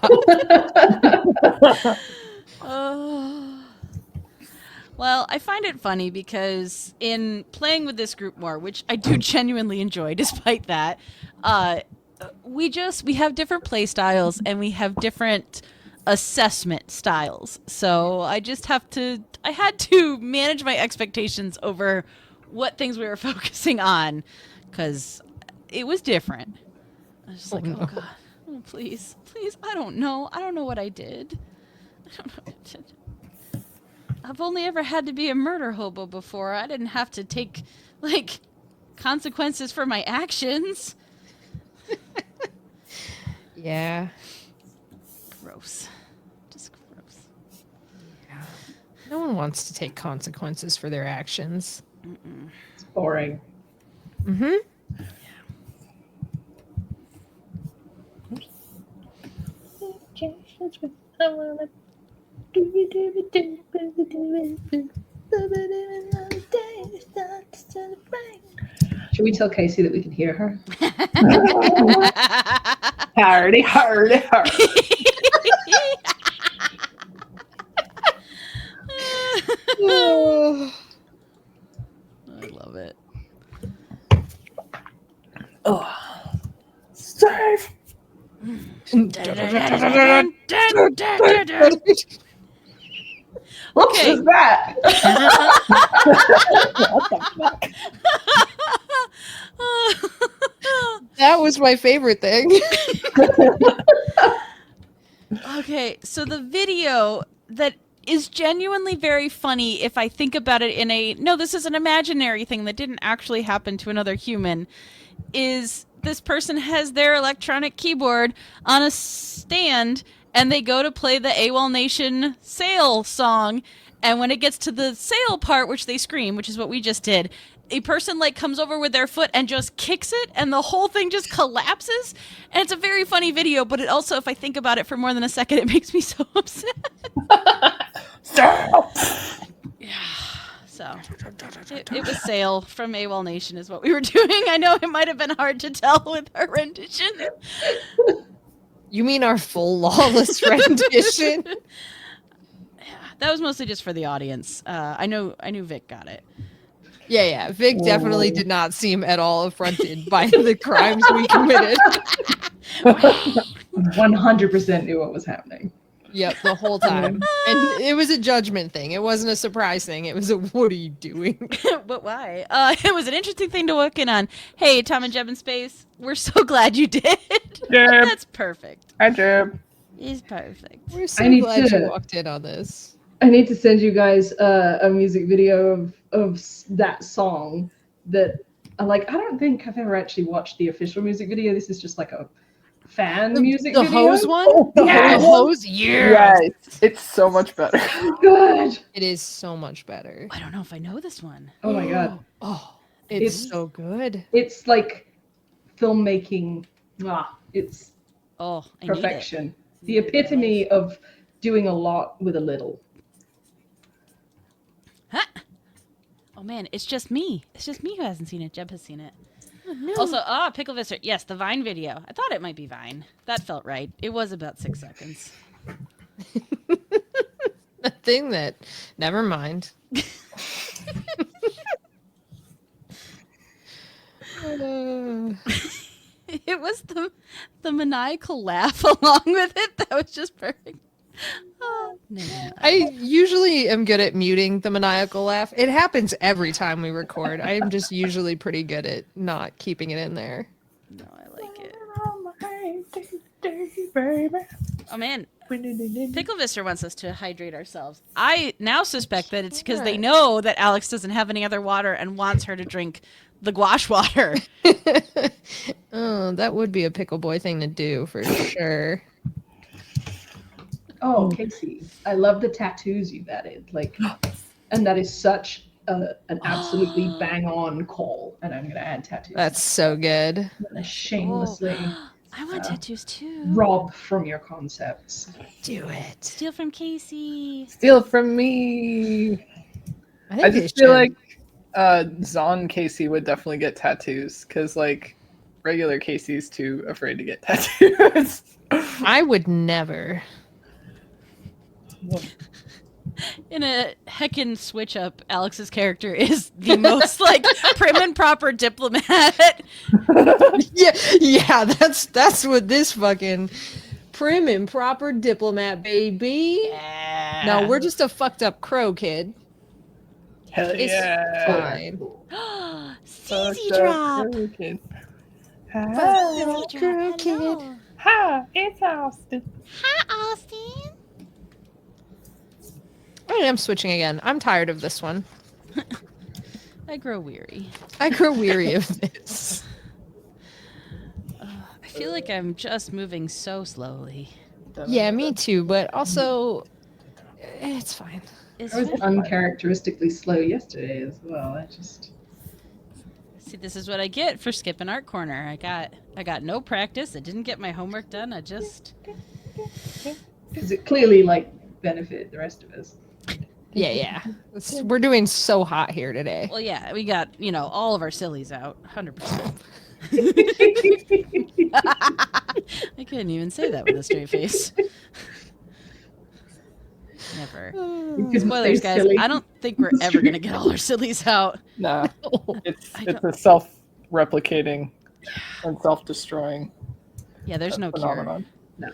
Well, I find it funny because in playing with this group more, which I do genuinely enjoy despite that, we have different play styles and we have different assessment styles. So I had to manage my expectations over what things we were focusing on because it was different. I was just like, no. oh God, oh, please, I don't know what I did. I don't know what I did. I've only ever had to be a murder hobo before. I didn't have to take, consequences for my actions. Yeah. Gross. Just gross. Yeah. No one wants to take consequences for their actions. It's boring. Mm-hmm. Should we tell Kaycie that we can hear her? Hardy, hardy, hardy. I love it. Oh. Safe. What Okay. is that? What the fuck? That was my favorite thing. Okay, so the video that is genuinely very funny if I think about it in a no, this is an imaginary thing that didn't actually happen to another human, is this person has their electronic keyboard on a stand and they go to play the AWOL Nation Sail song, and when it gets to the sail part, which they scream, which is what we just did, a person like comes over with their foot and just kicks it, and the whole thing just collapses. And it's a very funny video, but it also, if I think about it for more than a second, it makes me so upset. Stop. Yeah. So it was Sail from AWOL Nation is what we were doing. I know it might have been hard to tell with our rendition. You mean our full lawless rendition? Yeah, that was mostly just for the audience. I knew Vic got it. Yeah. Vic definitely did not seem at all affronted by the crimes we committed. 100% knew what was happening. Yep, the whole time. And it was a judgment thing. It wasn't a surprise thing. It was a, what are you doing? But why? It was an interesting thing to work in on. Hey, Tom and Jeb in Space, we're so glad you did. Jeb. That's perfect. Hi, Jeb. It's perfect. We're so I need glad to- you walked in on this. I need to send you guys a music video of that song that I don't think I've ever actually watched the official music video. This is just like a fan music The video. hose one? Oh, the Yeah. The hose? Yeah. Yes, it's so much better. Good. It is so much better. I don't know if I know this one. Oh my god. Oh, it's It's- so good. It's like filmmaking. It's Oh, I perfection. The Need it in my epitome of doing a lot with a little. need it. Huh? Oh man, it's just me. It's just me who hasn't seen it. Jeb has seen it. Oh, no. Also, Pickle Visser. Yes, the Vine video. I thought it might be Vine. That felt right. It was about 6 seconds. a thing that, never mind. It was the maniacal laugh along with it. That was just perfect. Oh, no. I usually am good at muting the maniacal laugh. It happens every time we record. I am just usually pretty good at not keeping it in there. No, I like it. Oh man, Pickle Visser wants us to hydrate ourselves. I now suspect that it's because they know that Alex doesn't have any other water and wants her to drink the gouache water. Oh, that would be a pickle boy thing to do for sure. Oh, Kaycie, I love the tattoos you've added. And that is such an absolutely bang on call. And I'm gonna add tattoos. That's so good. I'm gonna shamelessly I want tattoos too. rob from your concepts. Do it. Steal from Kaycie. Steal from me. I I think just they feel should. like Zon Kaycie would definitely get tattoos because like regular Kaycie's too afraid to get tattoos. I would never. In a heckin' switch up, Alex's character is the most like prim and proper diplomat. Yeah, that's what this fucking prim and proper diplomat, baby. Yeah. No, we're just a fucked up crow kid. Hell It's yeah. fine. CZ drop. Kid. CZ drop. Crow kid. Hello. Hi, it's Austin. Hi, Austin. I am switching again. I'm tired of this one. I grow weary. I grow weary of this. I feel feel like I'm just moving so slowly. Yeah, me too. But also, it's fine. It's I was fine. uncharacteristically slow yesterday as well. I just See, this is what I get for skipping art corner. I got no practice. I didn't get my homework done. because it clearly like benefited the rest of us. Yeah. We're doing so hot here today. Well, yeah, we got, all of our sillies out. 100%. I couldn't even say that with a straight face. Never. Spoilers, guys. I don't think we're ever going to get all our sillies out. Nah, it's a self-replicating and self-destroying Yeah, there's no phenomenon. No.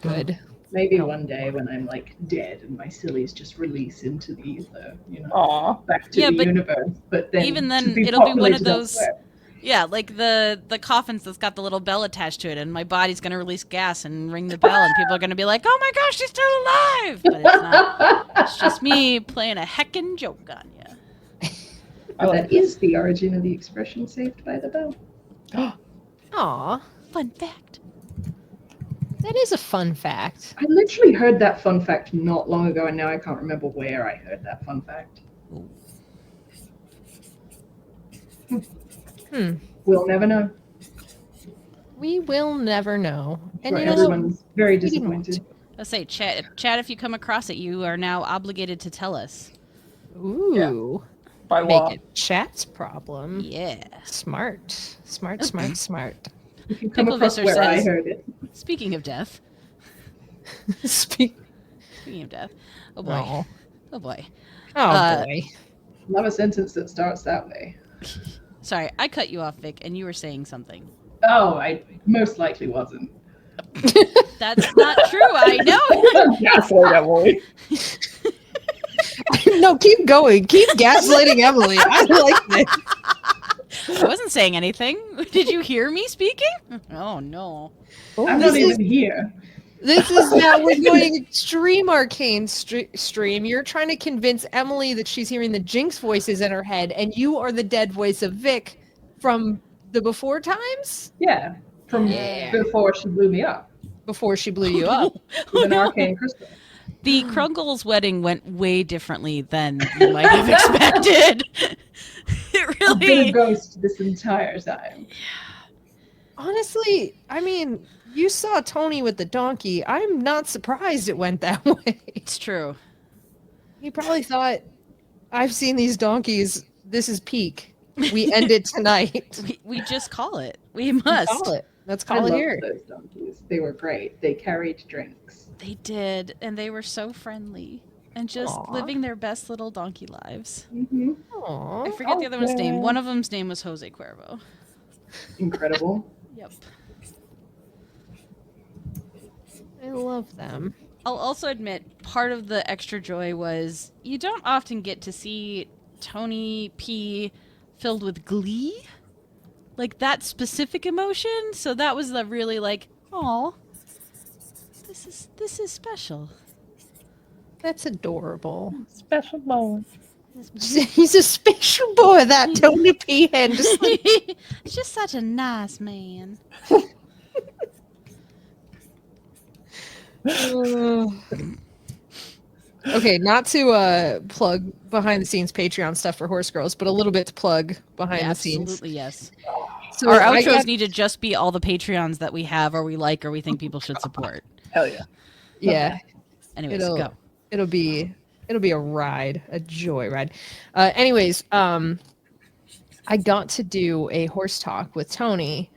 Good. Maybe one day when I'm like dead and my sillies just release into the ether, Aw. back to the universe. But then even then, to be it'll be one of populated those. elsewhere. Yeah, like the coffins that's got the little bell attached to it, and my body's gonna release gas and ring the bell, and people are gonna be like, "Oh my gosh, she's still alive!" But it's not. It's just me playing a heckin' joke on you. That is the origin of the expression "saved by the bell." Aw, Fun fact. that is a fun fact. I literally heard that fun fact not long ago, and now I can't remember where I heard that fun fact. We'll never know. We will never know. And Right, everyone's very disappointed. Let's say, chat. If you come across it, you are now obligated to tell us. Ooh. By law. Make it chat's problem. Yeah. Smart. If you come Pickle across Visser where I says- heard it. Speaking of death. Speak. Speaking of death. Oh boy. Oh, Oh boy. boy. Love a sentence that starts that way. Sorry, I cut you off, Vic, and you were saying something. Oh, I most likely wasn't. That's not true. I know. Gaslight Emily. No, keep going. Keep gaslighting Emily. I like this. I wasn't saying anything. Did you hear me speaking? Oh no. I'm not even here. This is now we're going extreme arcane stream. You're trying to convince Emily that she's hearing the Jinx voices in her head, and you are the dead voice of Vic from the before times? Yeah, from before she blew me up Before she blew you up. with an arcane crystal. The Krungle's wedding went way differently than you might have expected. It I've been a really. ghost this entire time. Honestly, I mean, you saw Tony with the donkey. I'm not surprised it went that way. It's true. He probably thought, I've seen these donkeys. This is peak. We end it tonight. We just call it. We must. Call it. Let's I call it loved here. those donkeys. They were great. They carried drinks. They did, and they were so friendly and just Aw. living their best little donkey lives. Mm-hmm. Aw, I forget the other one's name. Okay. One of them's name was Jose Cuervo. Incredible. Yep. I love them. I'll also admit part of the extra joy was you don't often get to see Tony P filled with glee. Like that specific emotion. So that was the really like, oh, this is special. That's adorable. Special moment. He's a special boy, that Tony P. Henderson. It's just such a nice man. Okay, not to plug behind the scenes Patreon stuff for Horse Girls, but a little bit to plug behind the scenes. Absolutely, yes. So Our I outros got- need to just be all the Patreons that we have or we like or we think people should support. Hell yeah. yeah, Anyways, It'll- go. it'll be a ride, a joy ride. Anyways, I got to do a horse talk with Tony,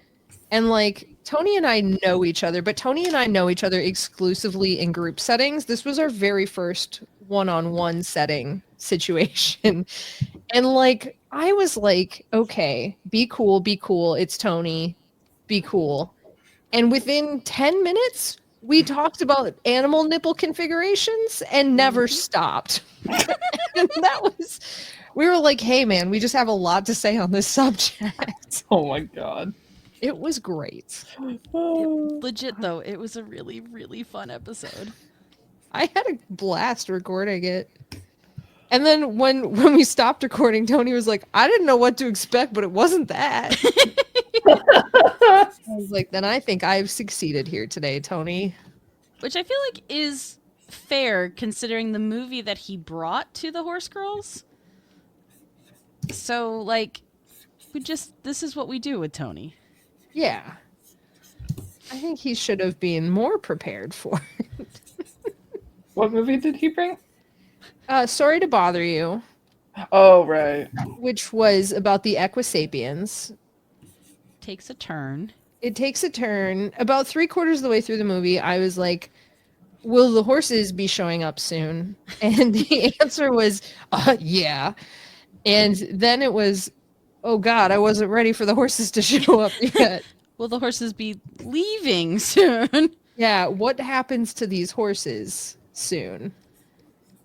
and like Tony and I know each other, but Tony and I know each other exclusively in group settings. This was our very first one-on-one setting situation. And like I was like, okay, be cool, it's Tony, be cool. And within 10 minutes, we talked about animal nipple configurations and never stopped. And that was, we were like, hey man, we just have a lot to say on this subject. Oh my god. It was great. Legit though, it was a really, really fun episode. I had a blast recording it. And then when we stopped recording, Tony was like, I didn't know what to expect, but it wasn't that. I was like, then I think I've succeeded here today, Tony. Which I feel like is fair considering the movie that he brought to the Horse Girls. So, like, this is what we do with Tony. Yeah. I think he should have been more prepared for it. What movie did he bring? Sorry to Bother You, Oh, right. which was about the Equisapiens. Takes a turn. It takes a turn. About 3/4 of the way through the movie, I was like, will the horses be showing up soon? And the answer was, yeah. And then it was, oh God, I wasn't ready for the horses to show up yet. Will the horses be leaving soon? Yeah, what happens to these horses soon?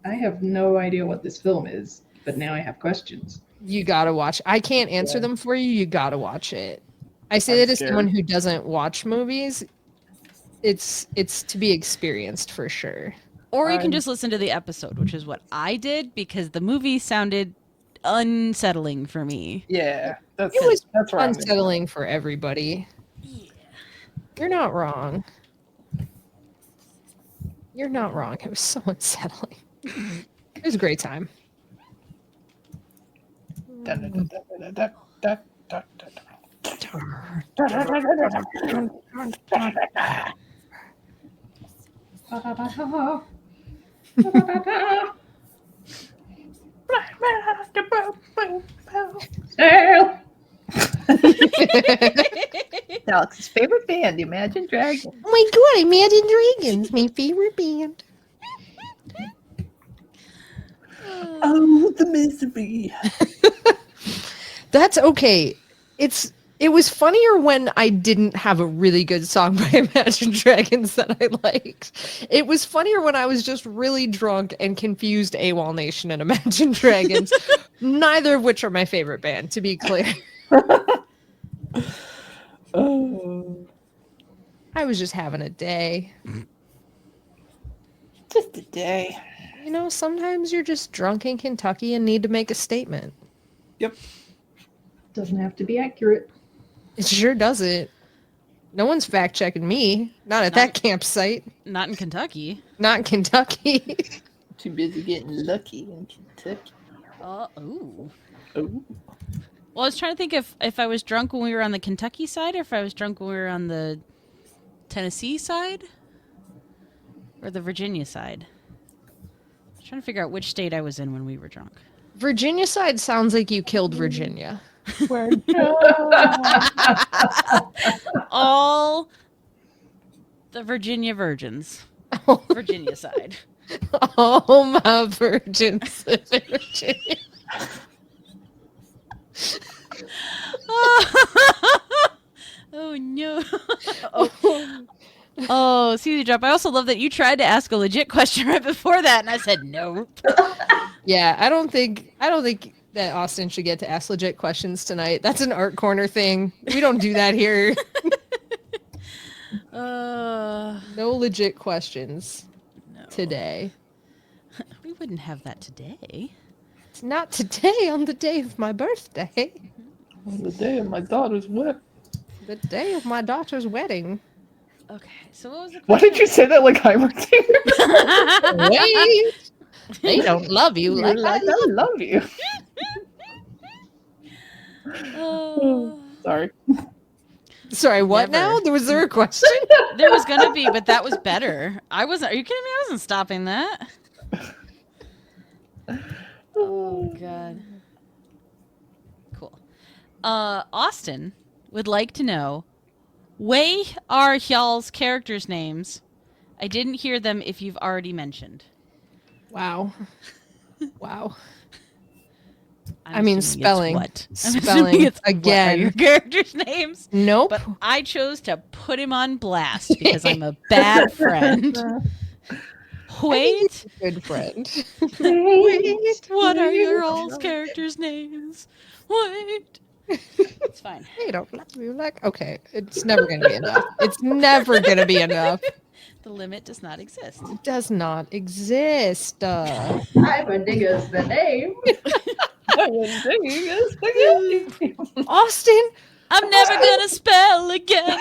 I have no idea what this film is, but now I have questions. You gotta watch. I can't answer them for you. You gotta watch it. I say that as someone who doesn't watch movies. It's to be experienced for sure. Or you can just listen to the episode, which is what I did because the movie sounded unsettling for me. Yeah, It was that's right. unsettling for everybody. Yeah. You're not wrong. You're not wrong. It was so unsettling. It was a great time. Alex's favorite band, Imagine Dragons. Oh my god, Imagine Dragons, my favorite band. Oh, the misery. That's okay. It was funnier when I didn't have a really good song by Imagine Dragons that I liked. It was funnier when I was just really drunk and confused AWOL Nation and Imagine Dragons, neither of which are my favorite band, to be clear. Oh, I was just having a day. just a day. You know, sometimes you're just drunk in Kentucky and need to make a statement. Yep. Doesn't have to be accurate. It sure doesn't. No one's fact checking me. Not at that campsite. Not in Kentucky. Not in Kentucky. Too busy getting lucky in Kentucky. Ooh. Oh. Well, I was trying to think if I was drunk when we were on the Kentucky side or if I was drunk when we were on the Tennessee side or the Virginia side. I was trying to figure out which state I was in when we were drunk. Virginia side sounds like you killed Virginia. All the Virginia virgins. Virginia side. All my virgins live in Virginia. Oh no. Oh, Caesar drop. I also love that you tried to ask a legit question right before that, and I said no. Yeah, I don't think that Austin should get to ask legit questions tonight. That's an art corner thing. We don't do that here. No legit questions today. We wouldn't have that today. It's not today on the day of my birthday. On the day of my daughter's wedding. The day of my daughter's wedding. Okay, so what was the question? Why did you say that like I worked here? Wait. They don't love you You're like I love you. Sorry. Sorry, what Never. now? Was there a question? There was gonna be, but that was better. I wasn't. Are you kidding me? I wasn't stopping that. Oh god. Cool. Austin would like to know, way are y'all's characters' names? I didn't hear them if you've already mentioned. Wow. Wow. I'm I mean, assuming spelling. It's what? I'm Spelling assuming it's again. What are your characters' names? Nope. But I chose to put him on blast because I'm a bad friend. Wait. Good friend. Wait. What are your all's characters' names? Wait. It's fine. They don't love you like. Okay, it's never gonna be enough. It's never gonna be enough. The limit does not exist. It does not exist. Digger's the name. Austin, I'm never gonna spell again.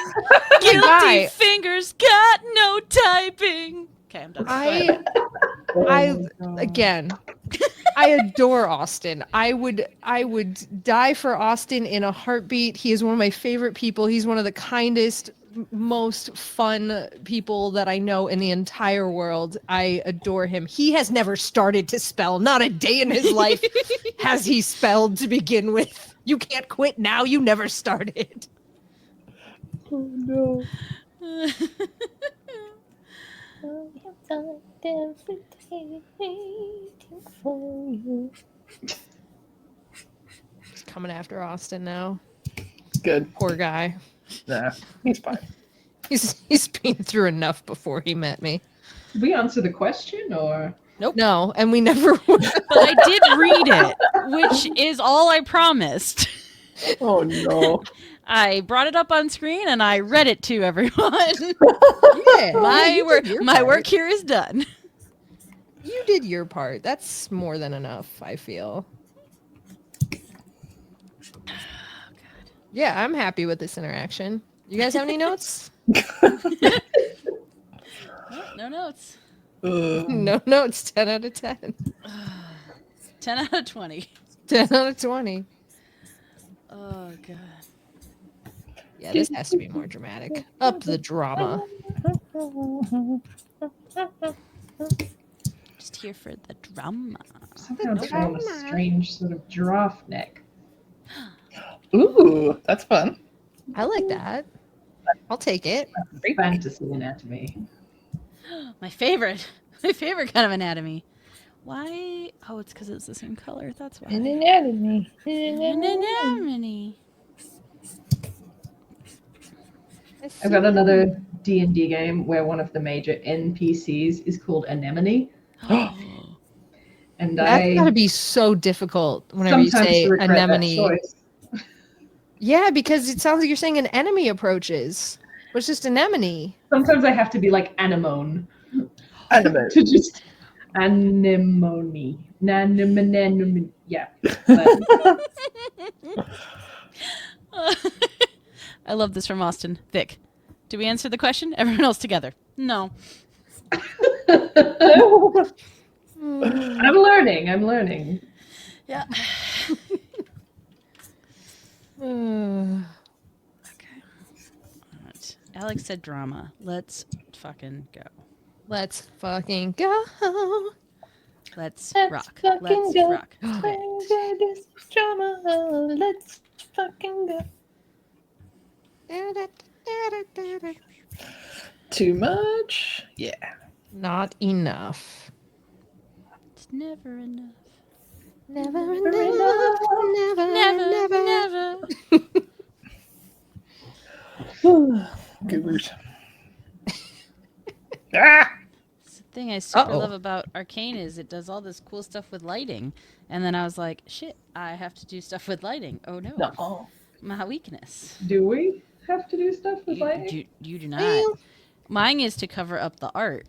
Guilty guy. fingers got no typing. Okay, I'm done. Go ahead. Again, I adore Austin. I would die for Austin in a heartbeat. He is one of my favorite people. He's one of the kindest, most fun people that I know in the entire world. I adore him. He has never started to spell. Not a day in his life has he spelled to begin with. You can't quit now. You never started. Oh no. He's coming after Austin now. Good. Poor guy. Nah, he's fine. He's been through enough before he met me. Did we answer the question or? Nope. No, and we never would. But I did read it, which is all I promised. Oh no. I brought it up on screen and I read it to everyone. Yeah, My work here is done. You did your part. That's more than enough, I feel. Yeah, I'm happy with this interaction. You guys have any notes? No notes. No notes. 10 out of 10. 10 out of 20. 10 out of 20. Oh god. Yeah, this has to be more dramatic. Up the drama. Just here for the drama. Somehow it's on a strange sort of giraffe neck. Ooh, that's fun. I like that. I'll take it. Fantasy anatomy. My favorite kind of anatomy. Why? Oh, it's because it's the same color. That's why. An anatomy. An anatomy. I've got another D&D game where one of the major NPCs is called Anemone. And That's gotta be so difficult whenever you say regret that anemone. choice. Yeah, because it sounds like you're saying an enemy approaches. But it's just anemone. Sometimes I have to be like anemone. Anemone. To just anemone. Anemone. Yeah. But I love this from Austin. Vic, do we answer the question? Everyone else together. No. I'm learning. Yeah. Uh, Okay. Alright. Alex said drama. Let's fucking go. Let's fucking go. Let's Let's rock. fucking Let's go. rock. Okay. This drama. Let's fucking go. Too much? Yeah. Not enough. It's never enough. Never enough. Never. Goobers. Ah! It's the thing I super Uh-oh. love about Arcane is it does all this cool stuff with lighting. And then I was like, shit, I have to do stuff with lighting. Oh no. No. My weakness. Do we have to do stuff with lighting? You do not. Well. Mine is to cover up the art.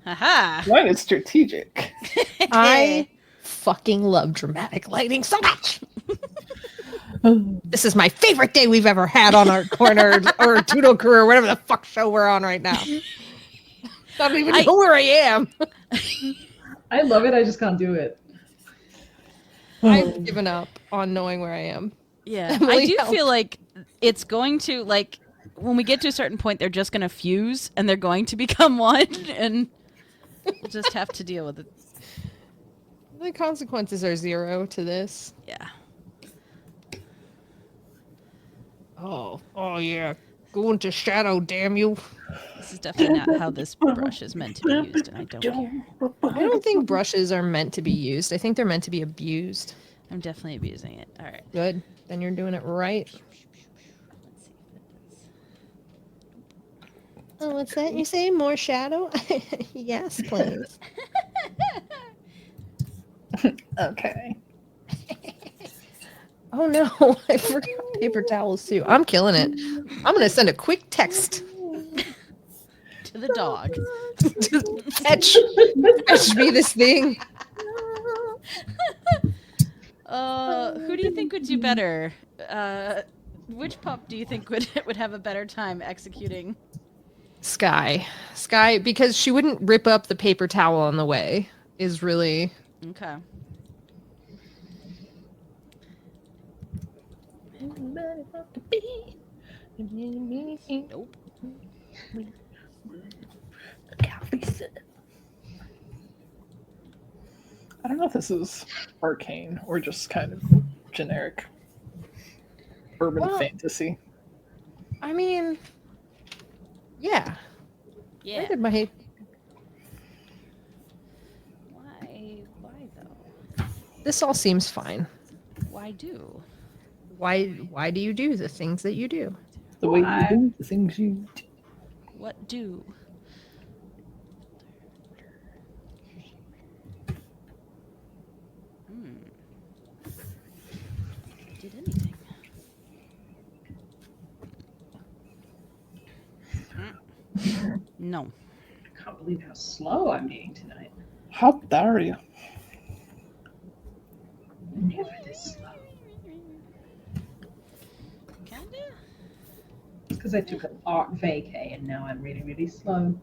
Haha. Mine is strategic. I fucking love dramatic lighting so much. This is my favorite day we've ever had on our corner or Doodle Crew or whatever the fuck show we're on right now. I don't even know where I am. I love it. I just can't do it. I've given up on knowing where I am. Yeah, Emily, I do help. feel like it's going to, like, when we get to a certain point, they're just going to fuse and they're going to become one, and we'll just have to deal with it. The consequences are 0 to this. Yeah. Oh yeah. Go into shadow, damn you. This is definitely not how this brush is meant to be used, and I don't care. I don't think brushes are meant to be used. I think they're meant to be abused. I'm definitely abusing it. All right. Good. Then you're doing it right. Let's see if it does. Oh, what's that? You say more shadow? Yes, please. Okay. Oh no, I forgot paper towels too. I'm killing it. I'm gonna send a quick text. To the dog. Fetch me this thing. Who do you think would do better? Which pup do you think would have a better time executing? Sky, because she wouldn't rip up the paper towel on the way. Is really Okay. Nope. I don't know if this is Arcane or just kind of generic urban fantasy. I mean, yeah. Yeah. Where did my Why though? This all seems fine. Why do? Why do you do the things that you do? The way you do the things you do. What do? Did anything? No. I can't believe how slow I'm being tonight. How dare you? Never this slow. Kinda. It's because I took an art vacay and now I'm really, really slow.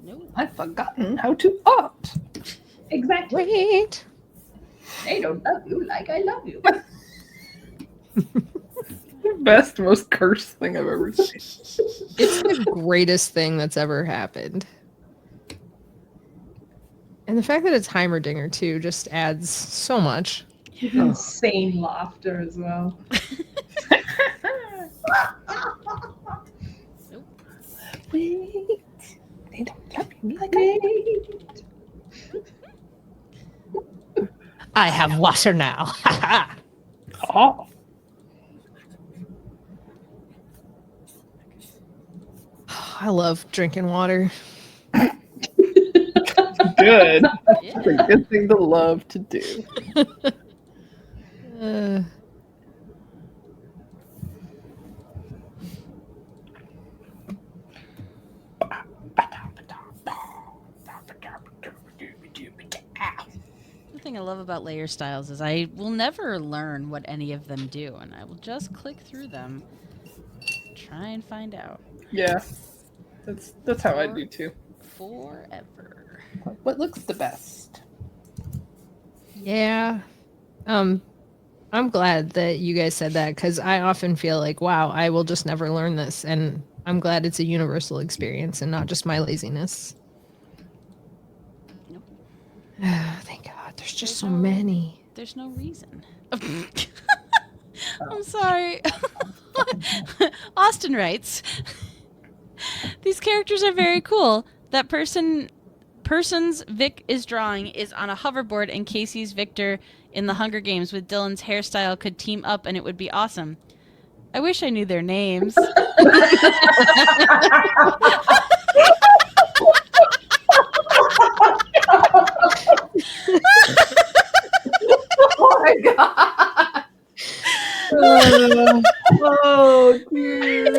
No. I've forgotten how to art. Exactly. Wait. They don't love you like I love you. The best, most cursed thing I've ever seen. It's the greatest thing that's ever happened. And the fact that it's Heimerdinger too just adds so much. Insane laughter as well. Wait. They don't love me like I I have water now. Oh. I love drinking water. Good. Yeah. It's a good thing to love to do. The thing I love about layer styles is I will never learn what any of them do, and I will just click through them, try and find out. Yeah. That's how I do too. Forever. What looks the best? Yeah. I'm glad that you guys said that because I often feel like, wow, I will just never learn this. And I'm glad it's a universal experience and not just my laziness. Nope. Thank God. There's just so many. There's no reason. I'm sorry. Austin writes, these characters are very cool. That person's Vic is drawing is on a hoverboard, and Kaycie's Victor in the Hunger Games with Dylan's hairstyle could team up and it would be awesome. I wish I knew their names. Oh my god! Oh, dear.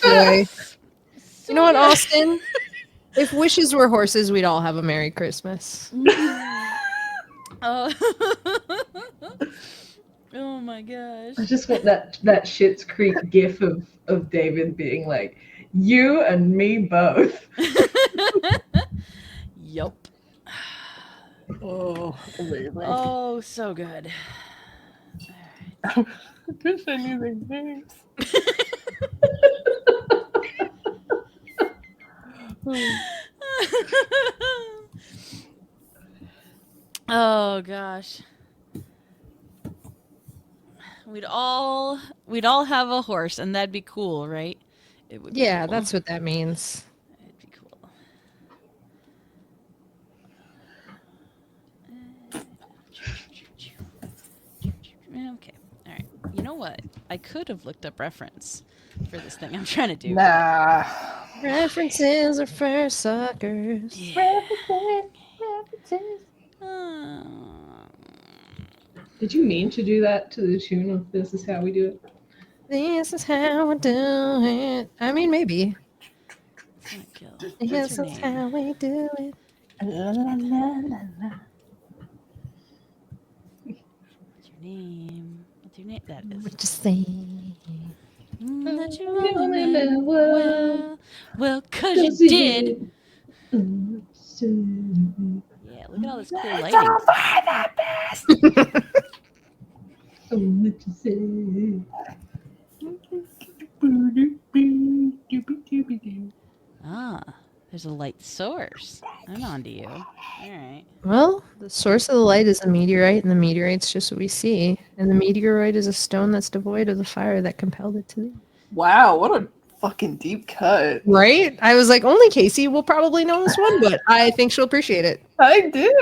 Boy. You know what, Austin? If wishes were horses, we'd all have a Merry Christmas. Oh. Oh my gosh. I just want that Schitt's Creek gif of David being like, you and me both. Yup. Oh, amazing. Oh, so good. I wish I knew their names. Oh gosh. We'd all have a horse, and that'd be cool, right? It would be Yeah, cool. that's what that means. It'd be cool. Okay. All right. You know what? I could have looked up reference for this thing I'm trying to do. Nah. References are for suckers. Yeah. Did you mean to do that to the tune of This Is How We Do It? This is how we do it. I mean, maybe. It's gonna kill. This What's her is name? how we do it. La, la, la, la, la. What's your name? What's your name? That is. What you say? That you You only only meant meant well. well, 'cause you 'Cause you did. did. So- Yeah, look at all this cool It's lighting. all for the best. Oh, what you say? Ah, there's a light source. I'm onto you. All right. Well, the source of the light is a meteorite, and the meteorite's just what we see. And the meteorite is a stone that's devoid of the fire that compelled it to leave. Wow, what a fucking deep cut. Right? I was like, only Kaycie will probably know this one, but I think she'll appreciate it. I do.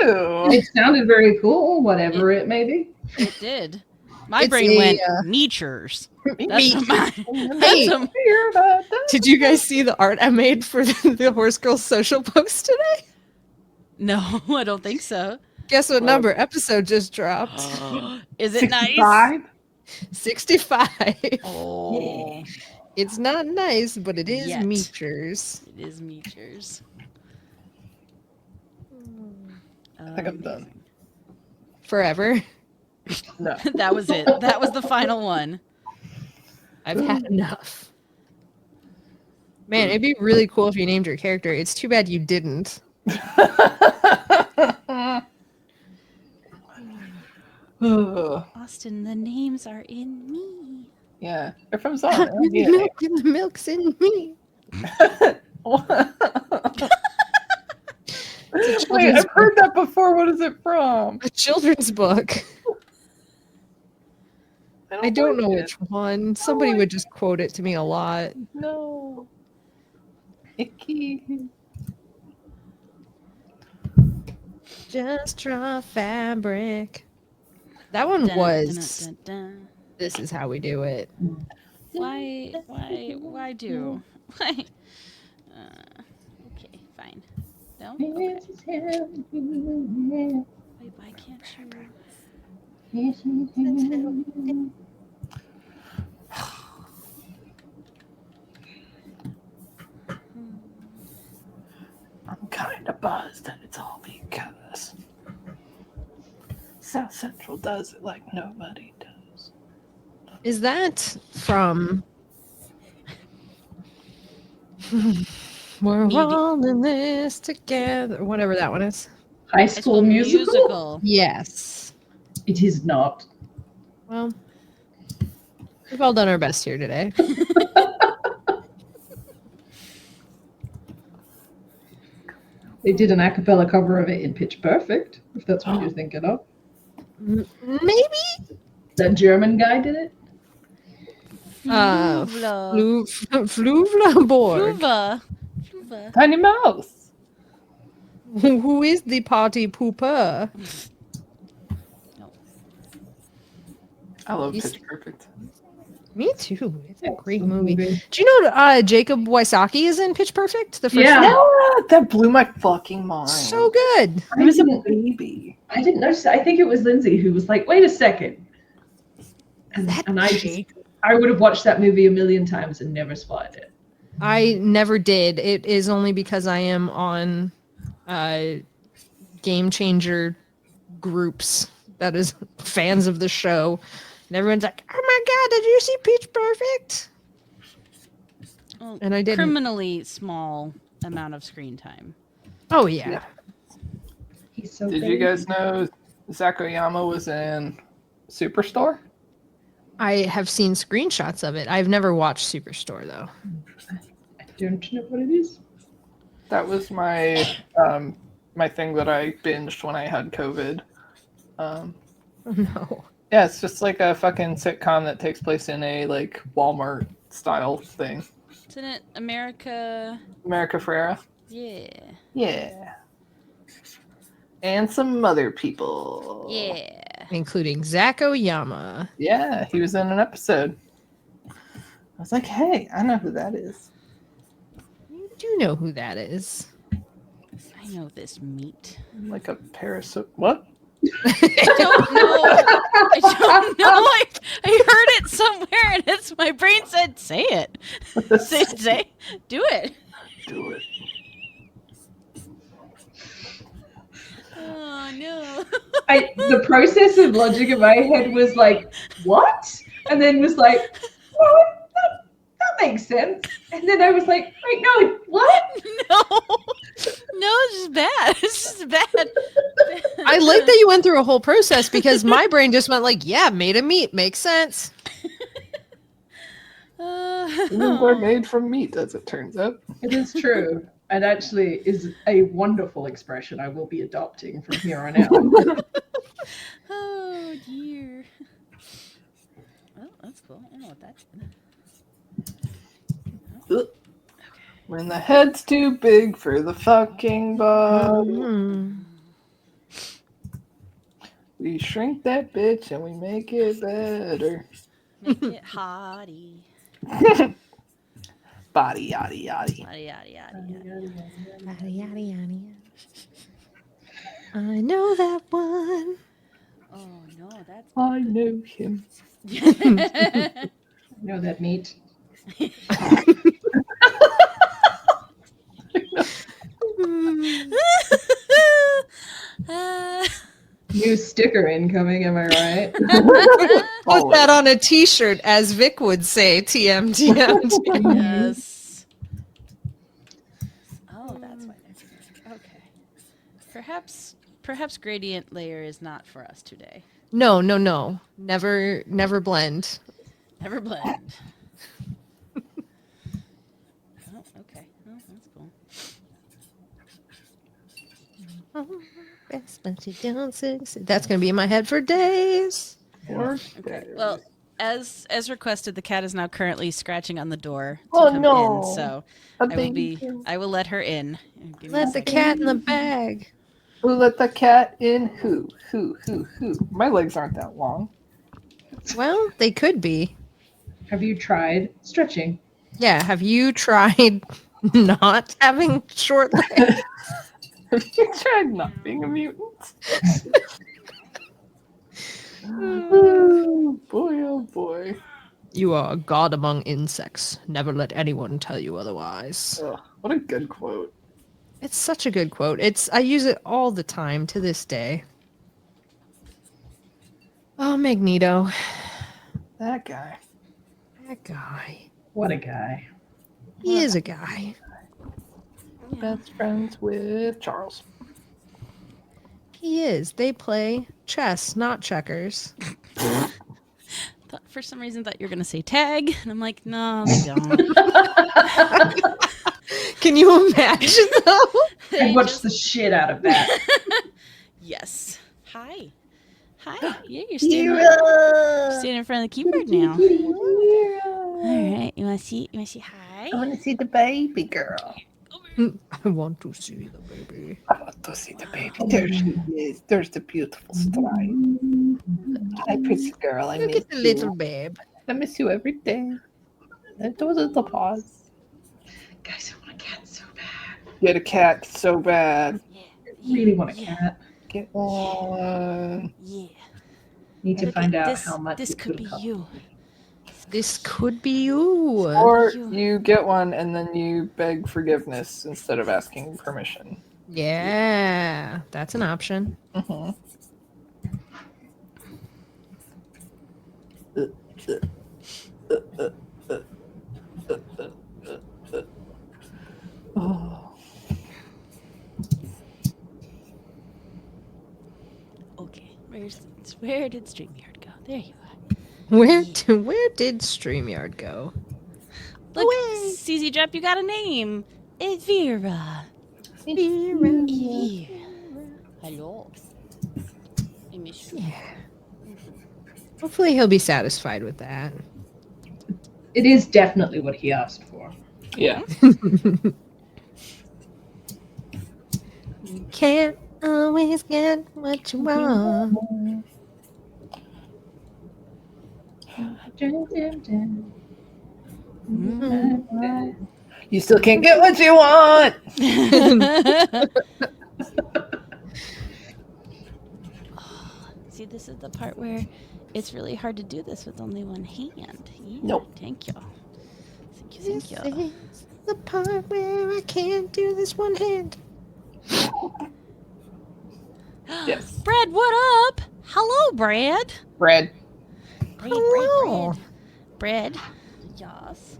It sounded very cool, whatever it may be. It did. My It's brain a, went Meechers. That's what mine. Hey! That's what, Did you guys see the art I made for the Horse Girl social post today? no, I don't think so. Guess what number episode just dropped? Is it nice? 65? 65. Oh, It's not nice, but it is Yet. Meechers. it is Meechers. I think I'm done. Amazing. Forever. No. That was it. That was the final one. I've had enough. Man, it'd be really cool if you named your character. It's too bad you didn't. Austin, the names are in me. Yeah, they're from Swan. The milk and the milk's in me. Wait, I've heard that before. What is it from? A children's book. I don't know like it. which one. Somebody would just quote it to me a lot. No. Icky. Just draw fabric. That one Dun, was. dun, dun, dun. This is how we do it. Why do? Why? Okay, fine. No? Okay. Wait, why can't you? I'm kind of buzzed that it's all because South Central does it like nobody does. Is that from? We're all in this together. Whatever that one is. High High School Musical? Yes. It is not. Well, we've all done our best here today. They did an a cappella cover of it in Pitch Perfect, if that's what you're thinking of. Maybe. That German guy did it. Fluvla. Fluvla board. Fluva. Tiny Mouse. Who is the party pooper? I love He's- Pitch Perfect. Me too. It's a great Excellent movie. Do you know Jacob Wysocki is in Pitch Perfect? The first Yeah. one? That blew my fucking mind. So good. He was a baby. I didn't notice. I think it was Lindsay who was like, "Wait a second," and I would have watched that movie a million times and never spotted it. I never did. It is only because I am on Game Changer groups that is fans of the show. And everyone's like, "Oh my god, did you see Pitch Perfect?" Well, And I didn't. criminally small amount of screen time. Oh yeah. He's so. Did great. you guys know Zach Oyama was in Superstore? I have seen screenshots of it. I've never watched Superstore though. I don't know what it is. That was my my thing that I binged when I had COVID. Oh no. Yeah, it's just like a fucking sitcom that takes place in a like Walmart style thing. Isn't it America? America Ferrera. Yeah. Yeah. And some other people. Yeah. Including Zach Oyama. Yeah, he was in an episode. I was like, hey, I know who that is. You do know who that is. I know this meat. Like a parasite. What? I don't know. I don't know. I heard it somewhere, and it's my brain said, "Say it." Say, do it. Do it. Oh no. The process of logic in my head was like, what? And then was like, no, that makes sense. And then I was like, wait, no, what? No. No, it's just bad. It's just bad. I like that you went through a whole process because my brain just went like, yeah, made of meat. Makes sense. Humans are made from meat, as it turns out. It is true. And actually is a wonderful expression I will be adopting from here on out. Oh dear. Oh, that's cool. I don't know what that's gonna. When the head's too big for the fucking body, Mm. we shrink that bitch and we make it better. Make it hottie. Body, yaddy, yaddy. Yada yada yada yada. Yada, yada, yada. I know that one. Oh no, that's. I know him. Know that meat. New sticker incoming, am I right? Put that on a t-shirt, as Vic would say, TM, TM, TM. Yes. Oh, that's why they're okay. Perhaps gradient layer is not for us today. No. Never blend. Never blend. Oh, okay. Oh, that's cool. Oh, best but you don't succeed. That's going to be in my head for days. Okay. Well, as requested, the cat is now currently scratching on the door to Oh, come no. in. So A baby. I will let her in. Give me a Let the second. cat in the bag. Who let the cat in? Who? My legs aren't that long. Well, they could be. Have you tried stretching? Yeah, have you tried not having short legs? Have you tried not being a mutant? Oh boy. You are a god among insects. Never let anyone tell you otherwise. Ugh, what a good quote. It's such a good quote. I use it all the time to this day. Oh, Magneto. That guy. That guy. What a guy. He is a guy. Best friends with Charles. He is. They play chess, not checkers. For some reason, thought you were gonna say tag, and I'm like, no, they don't. Can you imagine though? I watched the shit out of that. Yes. Hi. Yeah, you're standing in front of the keyboard now. All right. You want to see hi? I want to see the baby girl. I want to see the baby. I want to see the baby. There she is. There's the beautiful stride. Hi, pretty girl. I Look miss at the you. little babe. I miss you every day. And those little paws. Guys, I want a cat so bad. Get a cat so bad. I really want a cat. Get one. Yeah. Need to Look find at out this. how much This it could be cost. you. This could be you. Or you get one and then you beg forgiveness instead of asking permission. Yeah, that's an option. Mm-hmm. Oh. Okay. Where did StreamYard go? There you are. Where did StreamYard go? Look, Away. CZ Drop, you got a name. It's Vera. Vera. Hello. I miss you. Yeah. Hopefully he'll be satisfied with that. It is definitely what he asked for. Yeah. You can't always get what you want. You still can't get what you want. See, this is the part where it's really hard to do this with only one hand. Yeah, Nope. Thank you. This Thank you. is the part where I can't do this one hand. Yes. Brad, what up? Hello, Brad. Bread. Hello. Bread. Yes.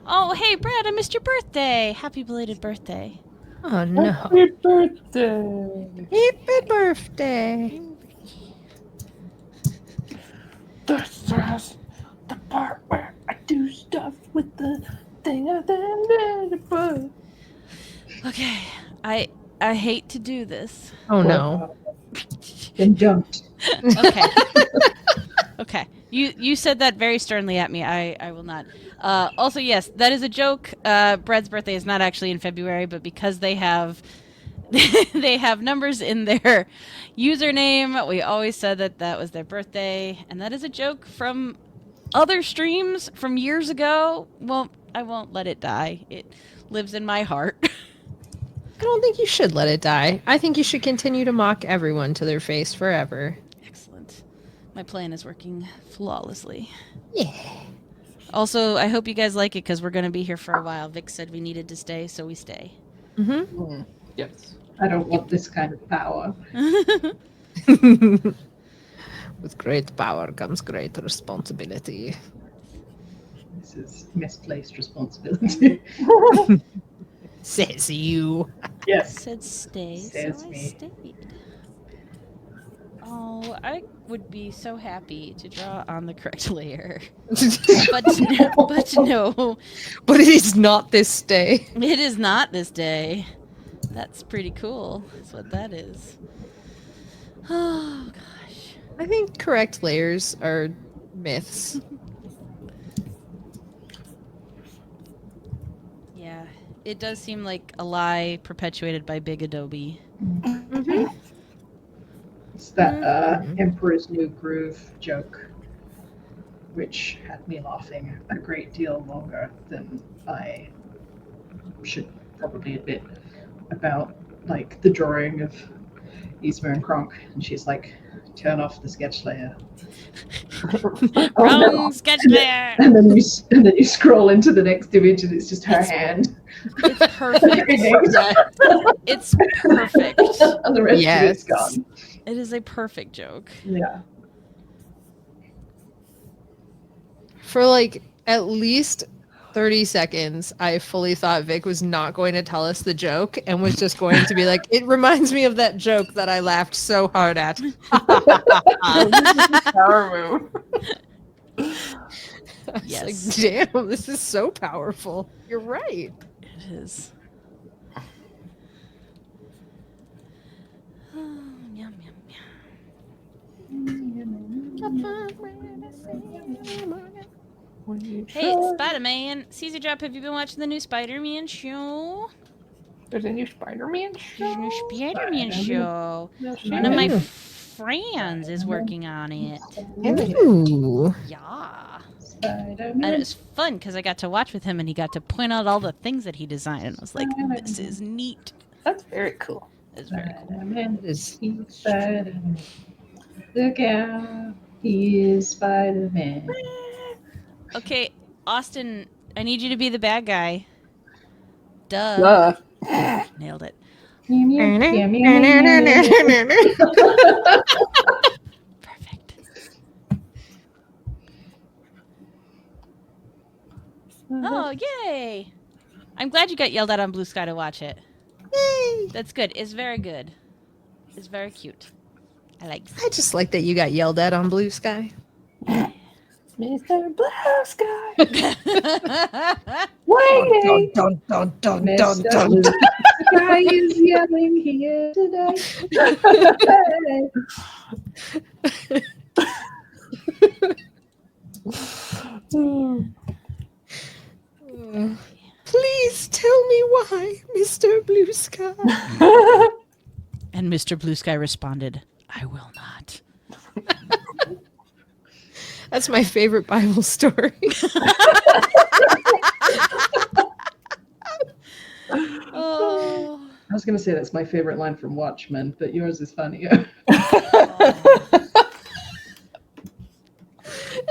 Oh, hey, Brad, I missed your birthday. Happy belated birthday. Oh no. Happy birthday. Happy birthday. That's just the part where I do stuff with the thing of the book. Okay, I hate to do this. Oh no. Then don't. Okay. Okay. You said that very sternly at me. I will not. Also, yes, that is a joke. Brad's birthday is not actually in February, but because they have they have numbers in their username, we always said that was their birthday, and that is a joke from other streams from years ago. Well, I won't let it die. It lives in my heart. I don't think you should let it die. I think you should continue to mock everyone to their face forever. Excellent. My plan is working flawlessly. Yeah. Also, I hope you guys like it because we're going to be here for a while. Vic said we needed to stay, so we stay. Mm-hmm. Yes. I don't want this kind of power. With great power comes great responsibility. This is misplaced responsibility. Says you. Yes. Said stay, Says so I me. stayed. Oh, I would be so happy to draw on the correct layer. But no, But it is not this day. it is not this day. That's pretty cool. That's what that is. Oh, gosh. I think correct layers are myths. Yeah, it does seem like a lie perpetuated by Big Adobe. Mm-hmm. It's that Emperor's New Groove joke, which had me laughing a great deal longer than I should probably admit, about like the drawing of Yzma and Kronk, and she's like, turn off the sketch layer. Wrong sketch layer! And then you scroll into the next image and it's just her hand. It's perfect. It's perfect. And the rest of Yes. it's gone. It is a perfect joke. Yeah. For like at least 30 seconds, I fully thought Vic was not going to tell us the joke and was just going to be like, it reminds me of that joke that I laughed so hard at. Power move. I was Yes. like, damn, this is so powerful. You're right. It is. Yum, yum, yum. Hey, Spider-Man. Caesar Drop, have you been watching the new Spider-Man show? There's a new Spider-Man There's show. a new Spider-Man show. Yes, One of my Yeah. friends is working on it. Ooh. Yeah. And Spider-Man. it was fun because I got to watch with him and he got to point out all the things that he designed. And I was like, this is neat. That's very cool. It's very cool. Spider-Man. It is. He's Spider-Man. Look out. He is Spider-Man. Okay, Austin, I need you to be the bad guy. Duh. Nailed it. Meow, meow, meow, meow, meow, meow. Perfect. Oh, yay! I'm glad you got yelled at on Blue Sky to watch it. Yay. That's good. It's very good. It's very cute. I like I just like that you got yelled at on Blue Sky. Mr. Blue Sky. it. Waiting. Dun, dun, dun, dun, Mr. dun, Blue dun. Sky is yelling here today. Please tell me why, Mr. Blue Sky. And Mr. Blue Sky responded, I will not. That's my favorite Bible story. Oh. I was going to say that's my favorite line from Watchmen, but yours is funnier.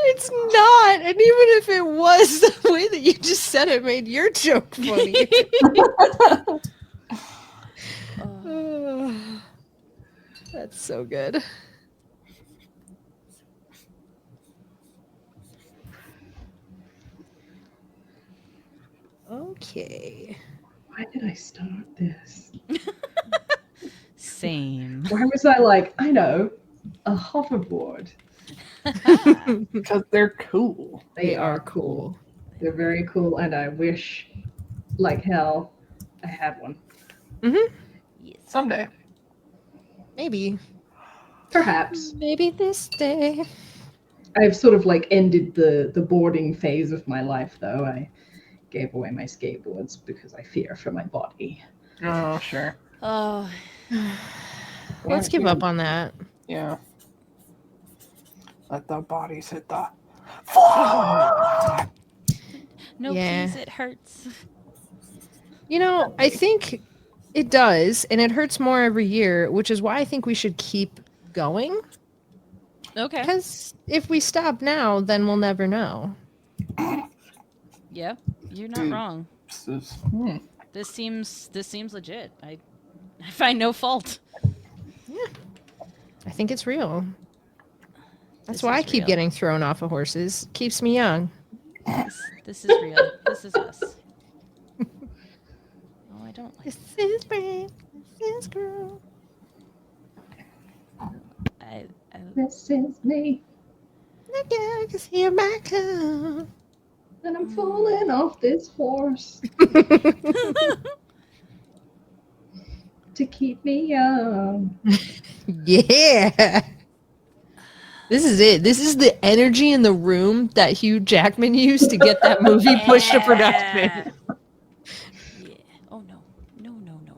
It's not. And even if it was, the way that you just said it made your joke funny. That's so good. Okay. Why did I start this? Same. Why was I like, I know, a hoverboard? Because they're cool. They are cool. They're very cool, and I wish, like hell, I had one. Yes. Someday. Maybe. Perhaps. Maybe this day. I've sort of like ended the boarding phase of my life, though. I gave away my skateboards because I fear for my body. Oh, sure. Oh, Let's give up on that. Yeah. Let the bodies hit the no, Yeah. please, it hurts. You know, I think it does, and it hurts more every year, which is why I think we should keep going. Okay. Because if we stop now, then we'll never know. Yeah, you're not Dude. wrong. This is, This seems legit. I find no fault. I think it's real. That's This why I is keep real. getting thrown off of horses. Keeps me young. This is real. This is us. Oh, I don't like. This is brave. This is girl. I This is me, The girl can hear my call. and I'm falling off this horse to keep me young. Yeah. This is it. This is the energy in the room that Hugh Jackman used to get that movie pushed to production. Yeah. Oh no. No. No. No.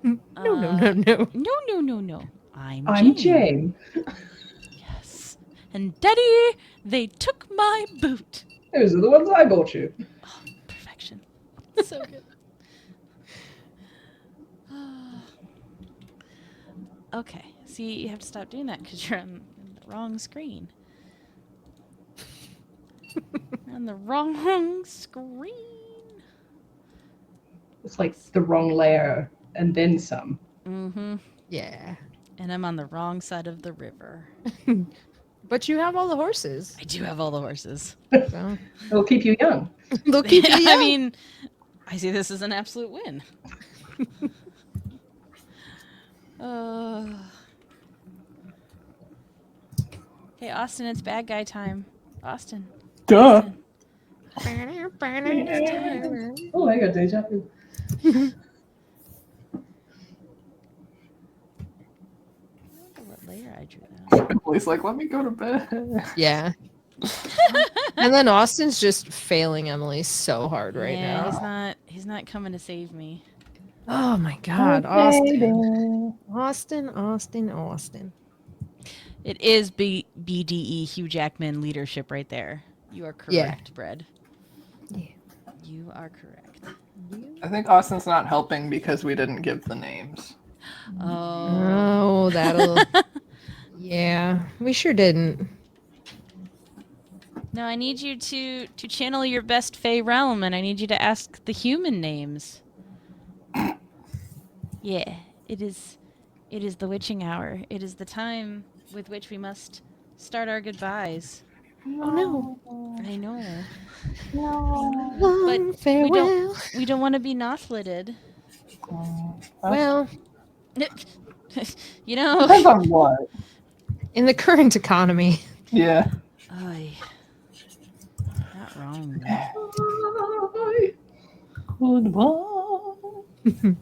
No. No, no, no, no. No. No. No. No. I'm I'm Jane. Jane. Yes. And Daddy, they took my boot. Those are the ones I bought you. Oh, perfection. So good. Okay. See, you have to stop doing that because you're on the wrong screen. On the wrong screen. It's like the wrong layer and then some. Mm-hmm. Yeah. And I'm on the wrong side of the river. But you have all the horses. I do have all the horses. So It'll keep you young. they'll keep you I young. mean, I see this as an absolute win. Hey, Austin, it's bad guy time. Austin. duh. Oh, I got deja vu. I wonder what layer I drew that on. Emily's like, let me go to bed. Yeah. And then Austin's just failing Emily so hard right Yeah, now. he's not coming to save me. Oh my god, Austin. It is BDE Hugh Jackman leadership right there. You are correct, Yeah. Bread. Yeah. You are correct. I think Austin's not helping because we didn't give the names. Oh. Oh, that'll. Yeah, we sure didn't. No, I need you to channel your best Fey realm, and I need you to ask the human names. Yeah, it is the witching hour. It is the time with which we must start our goodbyes. Oh no. I know. Long But farewell. we don't want to be nothlited. Well, You know. Depends on what. in the current economy. Yeah. Ay. Not wrong. Bye. Goodbye.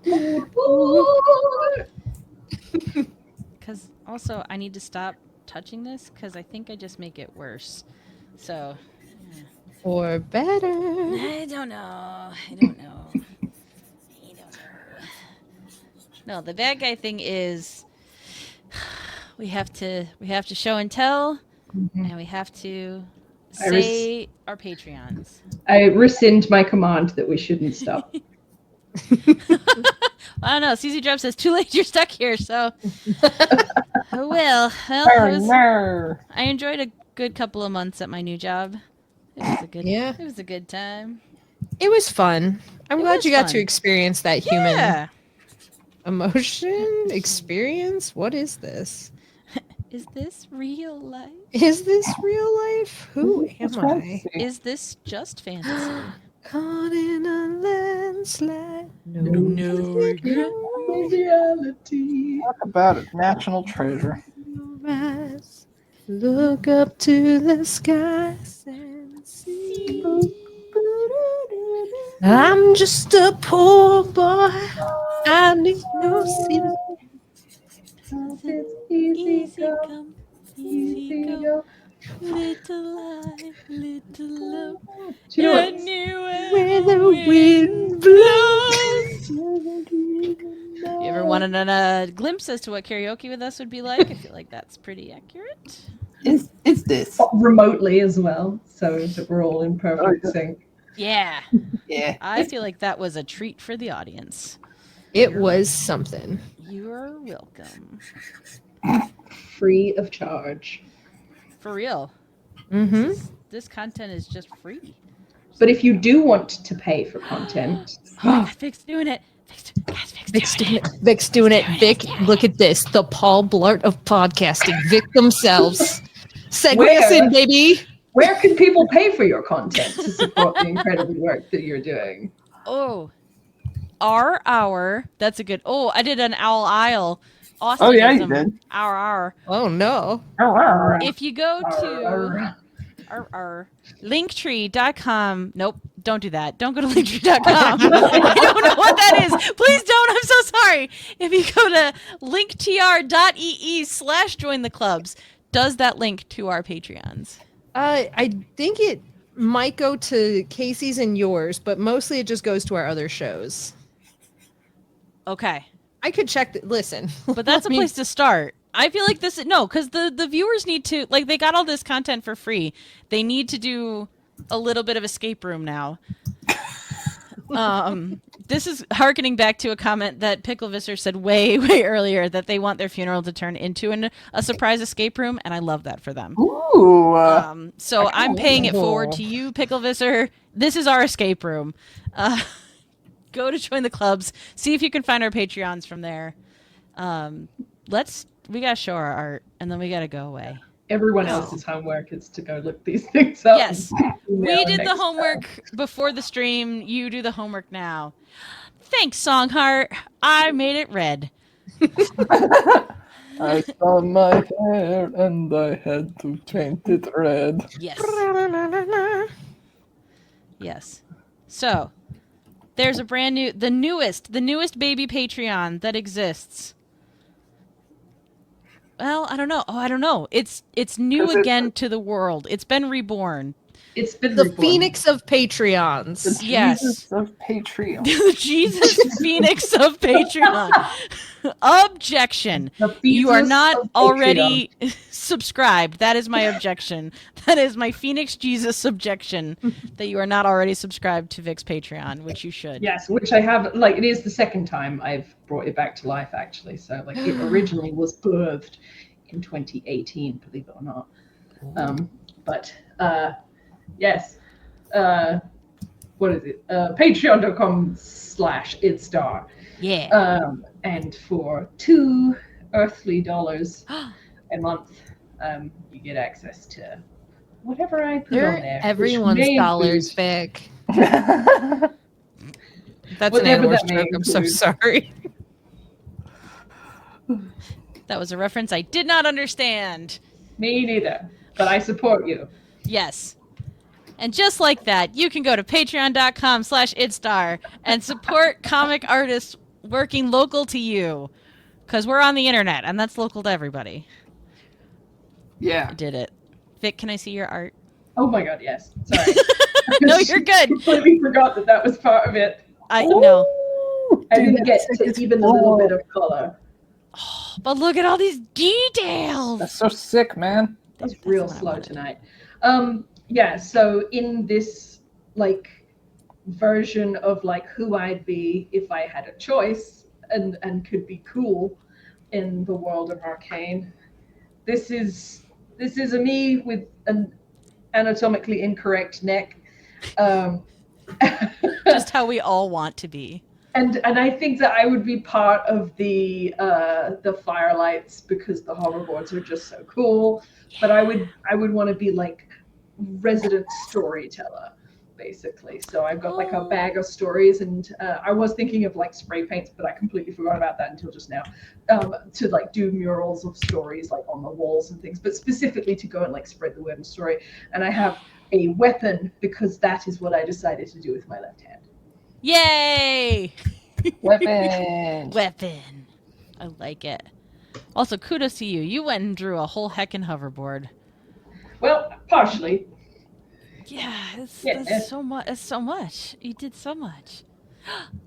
Goodbye. Because also I need to stop touching this because I think I just make it worse. So Or better. I don't know. I don't know. No, the bad guy thing is we have to show and tell, and we have to say our Patreons. I rescind my command that we shouldn't stop. I don't know. CZ Drop says, too late, you're stuck here, so. Oh, well. I enjoyed a good couple of months at my new job. It was a good time. It was fun. I'm It glad was you got fun. to experience that human. Yeah. Emotion? Experience? What is this? Is this real life? Is this real life? Who am I? Is this just fantasy? Caught in a landslide. No. Reality. Talk about it. National treasure. Rise, look up to the skies and see. I'm just a poor boy. I need no sin. It's easy go, come, easy go. Little life, little love. Do you know what? Where the wind blows. You ever wanted a glimpse as to what karaoke with us would be like? I feel like that's pretty accurate. It's this. Remotely as well, so that we're all in perfect sync. Yeah. Yeah. I feel like that was a treat for the audience. It was something. You're welcome. Free of charge. For real. Mm-hmm. This content is just free. But if you do want to pay for content, Vic's doing it. Vic's doing it. Vic's doing it. Vic, look at this. The Paul Blart of podcasting. Vic themselves. Segue us in, baby. where can people pay for your content to support the incredible work that you're doing? Oh. Our hour. That's a good. Oh, I did an owl isle. Oh, yeah, you Austinism. did. Our. Oh no. If you go to our linktr.com. Nope, don't do that. Don't go to linktr.com. I don't know what that is. Please don't. I'm so sorry. If you go to linktr.ee/join the clubs, does that link to our Patreons? I think it might go to Kaycie's and yours, but mostly it just goes to our other shows. Okay. I could check. Listen, But that's a let me- place to start. I feel like this no, because the viewers need to like they got all this content for free. They need to do a little bit of escape room now. This is hearkening back to a comment that Picklevisser said way earlier that they want their funeral to turn into a surprise escape room, and I love that for them. Ooh. So I'm paying it forward to you, Picklevisser. This is our escape room. Go to join the clubs. See if you can find our Patreons from there. We gotta show our art, and then we gotta go away. Everyone else's homework is to go look these things up. Yes, we did the homework before the stream. You do the homework now. Thanks, Songheart. I made it red. I saw my hair and I had to paint it red. Yes. Yes. So, there's a brand new, the newest baby Patreon that exists. Well, I don't know. Oh, I don't know. It's new again to the world. It's been reborn. It's been the reborn. Phoenix of Patreons. Yes. Jesus of Patreon. The Jesus Phoenix of Patreon. Objection. The You are fetus not of already subscribed. That is my objection. That is my Phoenix Jesus objection. That you are not already subscribed to Vic's Patreon, which you should. Yes, which I have, like, it is the second time I've brought it back to life, actually. So, like, it originally was birthed in 2018, believe it or not. Yes. What is it? Patreon.com/idstar. Yeah. And for $2 earthly a month, you get access to whatever I put on They're there. which everyone's may dollars, include- Vic. That's an Whatever Animorphs that may joke. I'm so include. sorry. That was a reference I did not understand. Me neither, but I support you. Yes. And just like that, you can go to patreon.com/idstar and support comic artists working local to you. Because we're on the internet, and that's local to everybody. Yeah. I did it. Vic, can I see your art? Oh my god, yes. Sorry. No, you're good. Completely forgot that was part of it. I know. I didn't get to even a little bit of color. But look at all these details. That's so sick, man. That's That's real what I slow wanted. tonight. Yeah, so in this like version of like who I'd be if I had a choice and could be cool in the world of Arcane, this is a me with an anatomically incorrect neck. Just how we all want to be. And I think that I would be part of the firelights because the hoverboards are just so cool. But I would want to be like resident storyteller, basically. So I've got like a bag of stories, and I was thinking of like spray paints, but I completely forgot about that until just now. To like do murals of stories like on the walls and things, but specifically to go and like spread the word and story. And I have a weapon because that is what I decided to do with my left hand. Yay! Weapon. Weapon. I like it. Also, kudos to you. You went and drew a whole heckin' hoverboard. Well, partially. Yeah, it's Yeah. so much. It's so much. You did so much.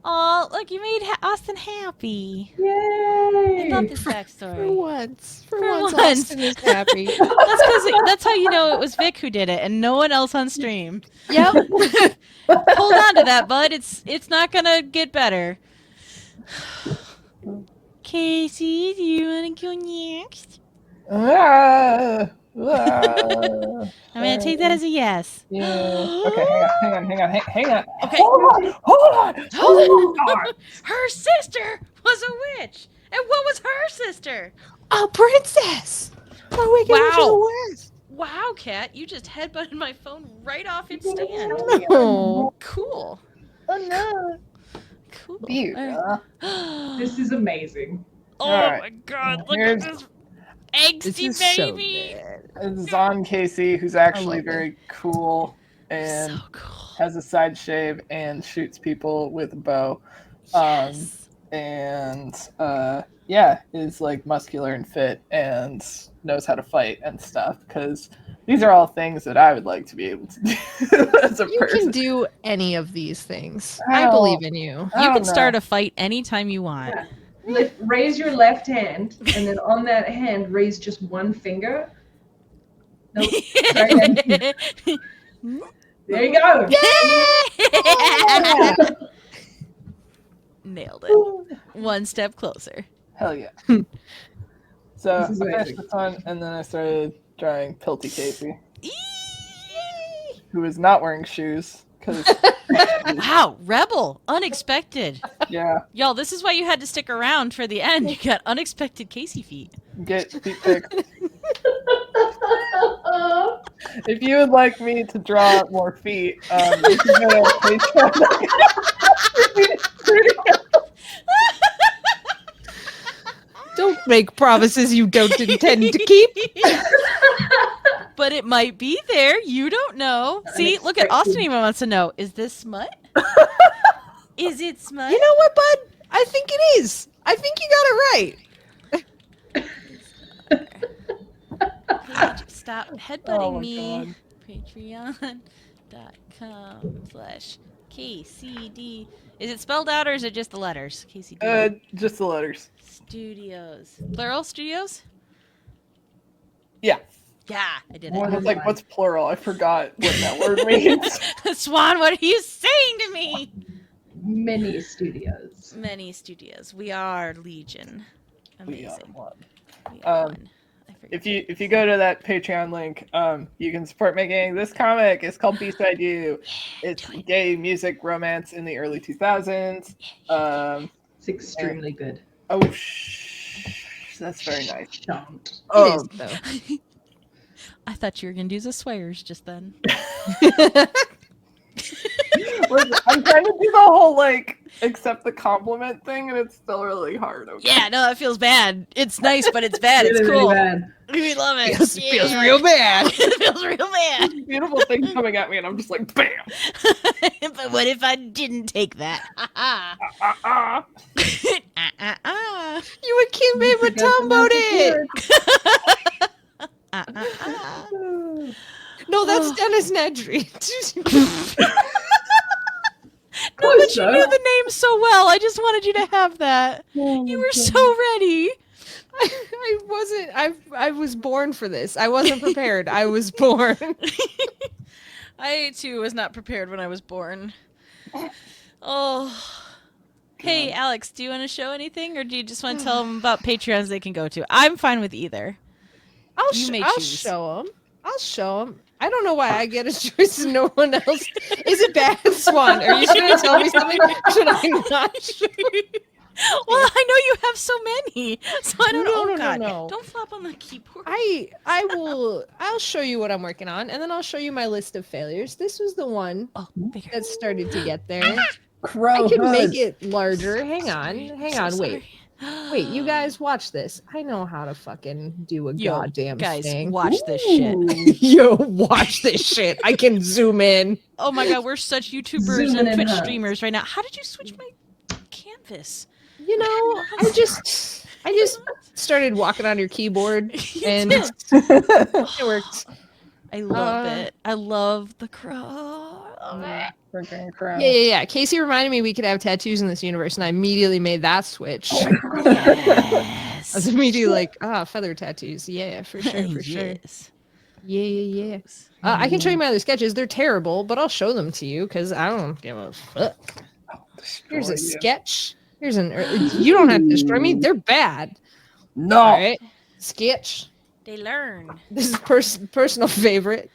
Oh, look, you made Austin happy. Yay! I love this For backstory. once. For For once, once. Austin is happy. That's how you know it was Vic who did it and no one else on stream. Yep. Hold on to that, bud. It's not gonna get better. Kaycie, do you want to go next? I'm gonna take that as a yes. Yeah. Okay, hang on. Okay. Hold on. Her sister was a witch. And what was her sister? A princess. Oh, we Wow. to the west. Wow, Kat, you just headbutted my phone right off its stand. No. Cool. Oh no. Cool. Beautiful. This is amazing. Oh Alright. my god, look Here's- at this angsty This is baby. so good. This is on Kaycie, who's actually love it. very cool and So cool. has a side shave and shoots people with a bow. Yes. Yeah, is like muscular and fit and knows how to fight and stuff, because these are all things that I would like to be able to do as a You person. can do any of these things. I I don't- believe in you. I You don't can know. start a fight anytime you want. Raise your left hand, and then on that hand, raise just one finger. Nope. Try again. There you go. Nailed it. One step closer. Hell yeah. So I This is finished amazing. this one, and then I started drawing Pilty Kaycie, Eee! who is not wearing shoes. Because, Wow, rebel, unexpected. yeah, Y'all, this is why you had to stick around for the end. You got unexpected Kaycie feet. get feet picked. If you would like me to draw more feet, you can go to Patreon. Don't make promises you don't intend to keep. But it might be there. You don't know. See, look at Austin even wants to know. Is this smut? Is it smut? You know what, bud? I think it is. I think you got it right. Stop headbutting Oh my me. God. Patreon.com/KCD. Is it spelled out or is it just the letters? KCD. Just the letters. Studios. Plural studios? Yeah. Yeah, I did More I it. than was like, one. what's plural? I forgot what that word means. Swan, what are you saying to me? Many studios. Many studios. We are Legion. We are Amazing. one. We are Um, one. I forget. If you go to that Patreon link, you can support making this comic. It's called Beside You. It's gay music romance in the early 2000s. It's extremely good. Oh, that's very nice. Don't. Oh, It is, though. I thought you were gonna do the swears just then. listen, I'm trying to do the whole like accept the compliment thing, and it's still really hard. Okay? Yeah, no, that feels bad. It's nice, but it's bad. It's Really, cool. really bad. We love it. Feels Yeah. real bad. It feels real bad. Beautiful thing coming at me, and I'm just like, bam. But what if I didn't take that? Ah. You and Kim Babe were Tomboed it. No, that's Dennis Nedry. No, but you knew the name so well. I just wanted you to have that. You were so ready. I wasn't. I was born for this. I wasn't prepared. I was born. I too was not prepared when I was born. Oh. Hey, Alex, do you want to show anything, or do you just want to tell them about Patreons they can go to? I'm fine with either. You may I'll choose. show them. I'll show them. I don't know why I get a choice and no one else. Is it bad, Swan? Are you trying to tell me something? Should I not? Well, I know you have so many, so I don't know. No, Oh, God. no. Don't flop on the keyboard. I'll show you what I'm working on, and then I'll show you my list of failures. This was the one Oh, bigger. that started to get there. Crow I can make hood. it larger. Hang Sorry, on, I'm so wait. sorry. Wait, you guys watch this. I know how to fucking do a Yo, goddamn guys, thing. watch this shit. Ooh. Yo, watch this shit. I can zoom in. Oh my God, we're such YouTubers Zoom and in Twitch and streamers right now. How did you switch my canvas? You know, I just started walking on your keyboard You and did. it worked. I love it. I love the crow. I love it. Freaking crow. Yeah. Kaycie reminded me we could have tattoos in this universe, and I immediately made that switch. Yes. I was immediately like, feather tattoos. Yeah, for sure. Yes. Yeah. I can show you my other sketches. They're terrible, but I'll show them to you because I don't give a fuck. Here's a Destroy you. sketch. Here's you don't have to destroy me. They're bad. No. All right. Sketch. They learn. This is personal favorite.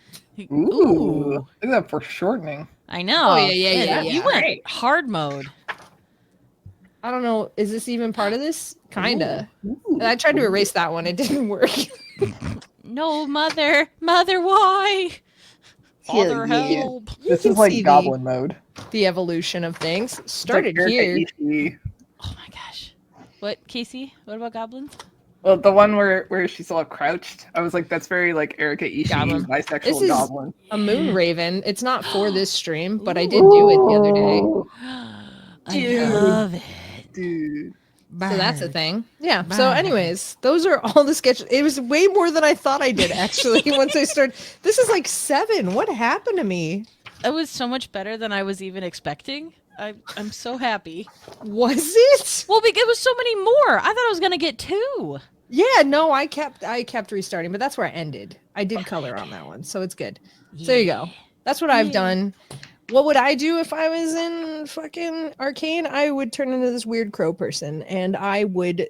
Ooh. Look at that foreshortening. I know. Oh, yeah. You went hard mode. I don't know. Is this even part of this? Kinda. Ooh. I tried to erase that one. It didn't work. No, mother. Mother, why? Father, yeah. help. This can is like see goblin mode. The evolution of things It's started like here. Kaycie. Oh my gosh. What, Kaycie? What about goblins? Well, the one where she's all crouched, I was like, that's very like Erica Ishii, Goblin. bisexual This is- goblin. A moon raven. It's not for this stream, but I did do it the other day. Ooh. I Dude. love it. Dude. So that's a Burn. thing. Yeah. So, Burn. anyways, those are all the sketches. It was way more than I thought I did, actually, once I started. This is like 7. What happened to me? It was so much better than I was even expecting. I'm so happy. Was it? Well, it was so many more. I thought I was gonna get 2. Yeah, no, I kept restarting, but that's where I ended. I did color on that one, so it's good. So there you go. That's what I've done. What would I do if I was in fucking Arcane? I would turn into this weird crow person, and I would,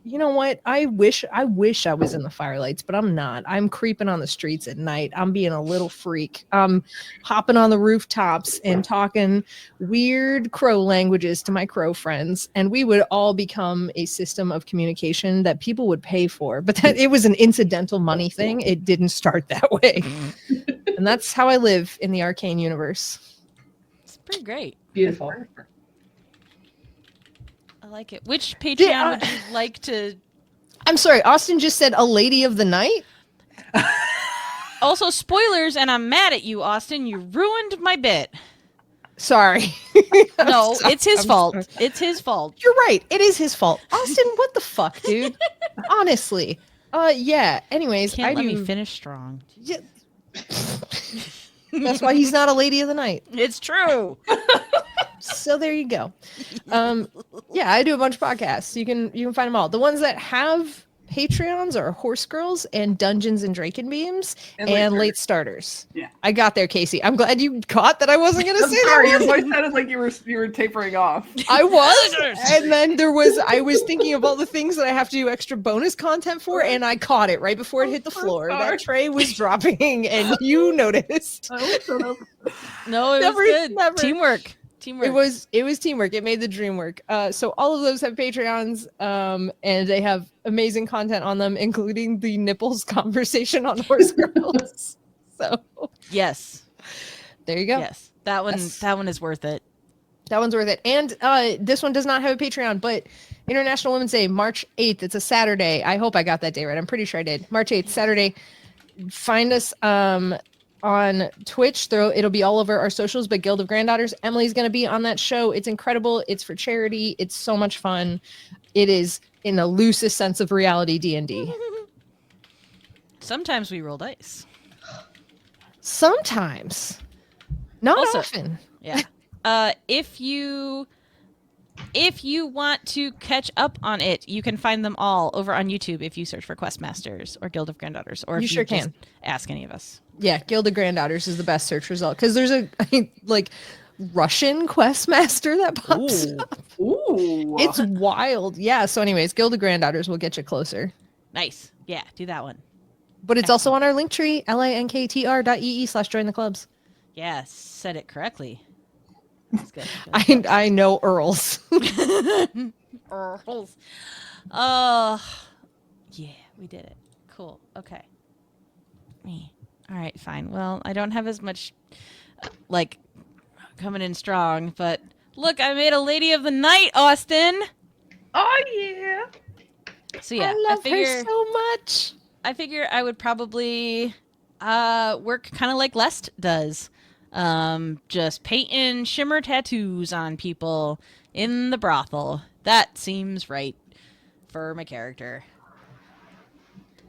you know what? I wish I was in the firelights, but I'm not. I'm creeping on the streets at night. I'm being a little freak. I'm hopping on the rooftops and talking weird crow languages to my crow friends, and we would all become a system of communication that people would pay for. But that it was an incidental money thing. It didn't start that way. And that's how I live in the Arcane universe. It's pretty great. Beautiful. I like it. Which Patreon Yeah, would you like to? I'm sorry, Austin just said a lady of the night. Also, spoilers, and I'm mad at you, Austin. You ruined my bit. Sorry. No, it's his I'm fault. sorry. It's his fault. You're right. It is his fault. Austin, what the fuck, dude? Honestly. Yeah. Anyways, Can't I let do. me finish strong. Yeah. That's why he's not a lady of the night. It's true. So there you go. Yeah, I do a bunch of podcasts. You can find them all. The ones that have Patreons are Horse Girls and Dungeons and Drakenbeams and Late Starters. Yeah. I got there, Kaycie. I'm glad you caught that I wasn't gonna I'm say sorry, your that. voice sounded like you were tapering off. I was, and then I was thinking of all the things that I have to do extra bonus content for, and I caught it right before it hit the floor. sorry. That tray was dropping, and you noticed. No, it Never, was good. never. Teamwork. It was teamwork. It made the dream work. So all of those have Patreons, and they have amazing content on them, including the nipples conversation on Horse Girls. So Yes. there you go. Yes. That one. Yes. That one is worth it. That one's worth it. And this one does not have a Patreon, but International Women's Day, March 8th. It's a Saturday. I hope I got that day right. I'm pretty sure I did. March 8th, Saturday. Find us on Twitch. It'll be all over our socials, but Guild of Granddaughters. Emily's going to be on that show. It's incredible. It's for charity. It's so much fun. It is in the loosest sense of reality D&D. Sometimes we roll dice. Sometimes. Not Also- often. Yeah. If you want to catch up on it, you can find them all over on YouTube if you search for Questmasters or Guild of Granddaughters, or if You sure just can. ask any of us. Yeah, Guild of Granddaughters is the best search result because there's a like Russian questmaster that pops up. Ooh. It's wild. Yeah. So, anyways, Guild of Granddaughters will get you closer. Nice. Yeah, do that one. But it's also on our link tree, linktr.ee/join the clubs. Yes, said it correctly. That's good. I know Earls. Earls. Yeah, we did it. Cool. Okay. Me. All right, fine. Well, I don't have as much, coming in strong, but look, I made a Lady of the Night, Austin. Oh yeah. So yeah, I love her so much. I figure I would probably work kind of like Lest does. Just painting shimmer tattoos on people in the brothel. That seems right for my character.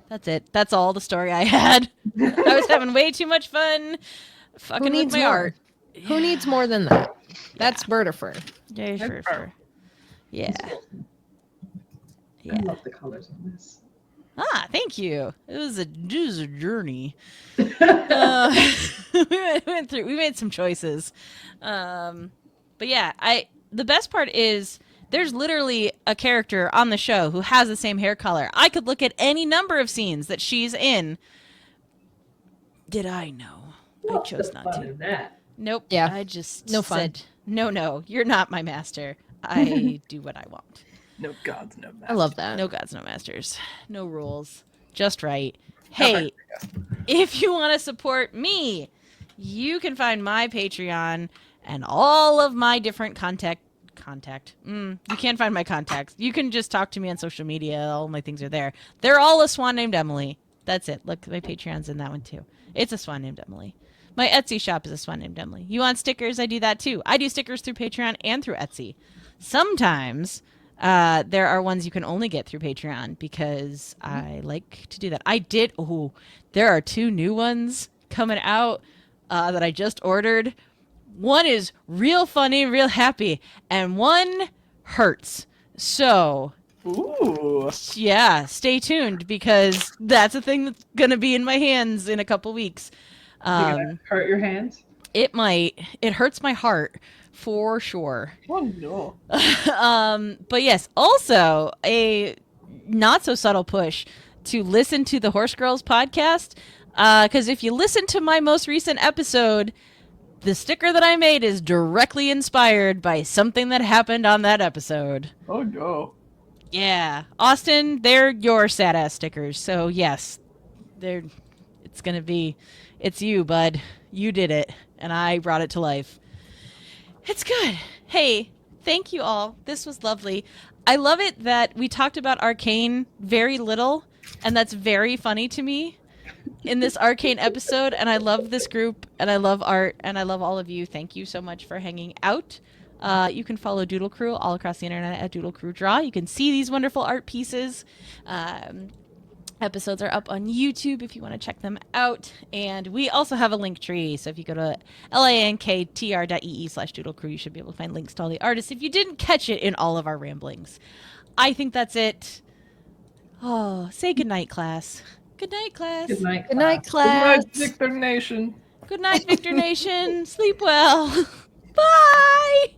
That's it. That's all the story I had. I was having way too much fun fucking with my art. Who needs more than that? That's Birdifer. Yeah, sure. Yeah. I love the colors on this. Ah, thank you. It was a journey. We made some choices. But yeah, the best part is there's literally a character on the show who has the same hair color. I could look at any number of scenes that she's in. Did I know? I chose not to. That? Nope. Yeah. I just No fun. said, no, you're not my master. I do what I want. No gods, no masters. I love that. No gods, no masters. No rules. Just right. Hey, if you want to support me, you can find my Patreon and all of my different contact. You can't find my contacts. You can just talk to me on social media. All my things are there. They're all a Swan named Emily. That's it. Look, my Patreon's in that one too. It's a Swan named Emily. My Etsy shop is a Swan named Emily. You want stickers? I do that too. I do stickers through Patreon and through Etsy. Sometimes there are ones you can only get through Patreon because I like to do that. There are 2 new ones coming out that I just ordered. One is real funny, real happy, and one hurts. So, Ooh. yeah, stay tuned because that's a thing that's going to be in my hands in a couple weeks. You're gonna hurt your hands? It might. It hurts my heart for sure. Oh no. But yes, also a not so subtle push to listen to the Horse Girls podcast. Because if you listen to my most recent episode, the sticker that I made is directly inspired by something that happened on that episode. Oh no. Yeah. Austin, they're your sad ass stickers. So yes, it's you, bud. You did it. And I brought it to life. It's good. Hey, thank you all. This was lovely. I love it that we talked about Arcane very little, and that's very funny to me in this Arcane episode, and I love this group, and I love art, and I love all of you. Thank you so much for hanging out. You can follow Doodle Crew all across the internet at Doodle Crew Draw. You can see these wonderful art pieces. Episodes are up on YouTube if you want to check them out. And we also have a link tree. So if you go to linktr.ee/doodlecrew, you should be able to find links to all the artists if you didn't catch it in all of our ramblings. I think that's it. Oh, say goodnight, class. Good night, class. Good night. Good night, Good class. night, Victor Nation. Good night, Victor Nation. Sleep well. Bye.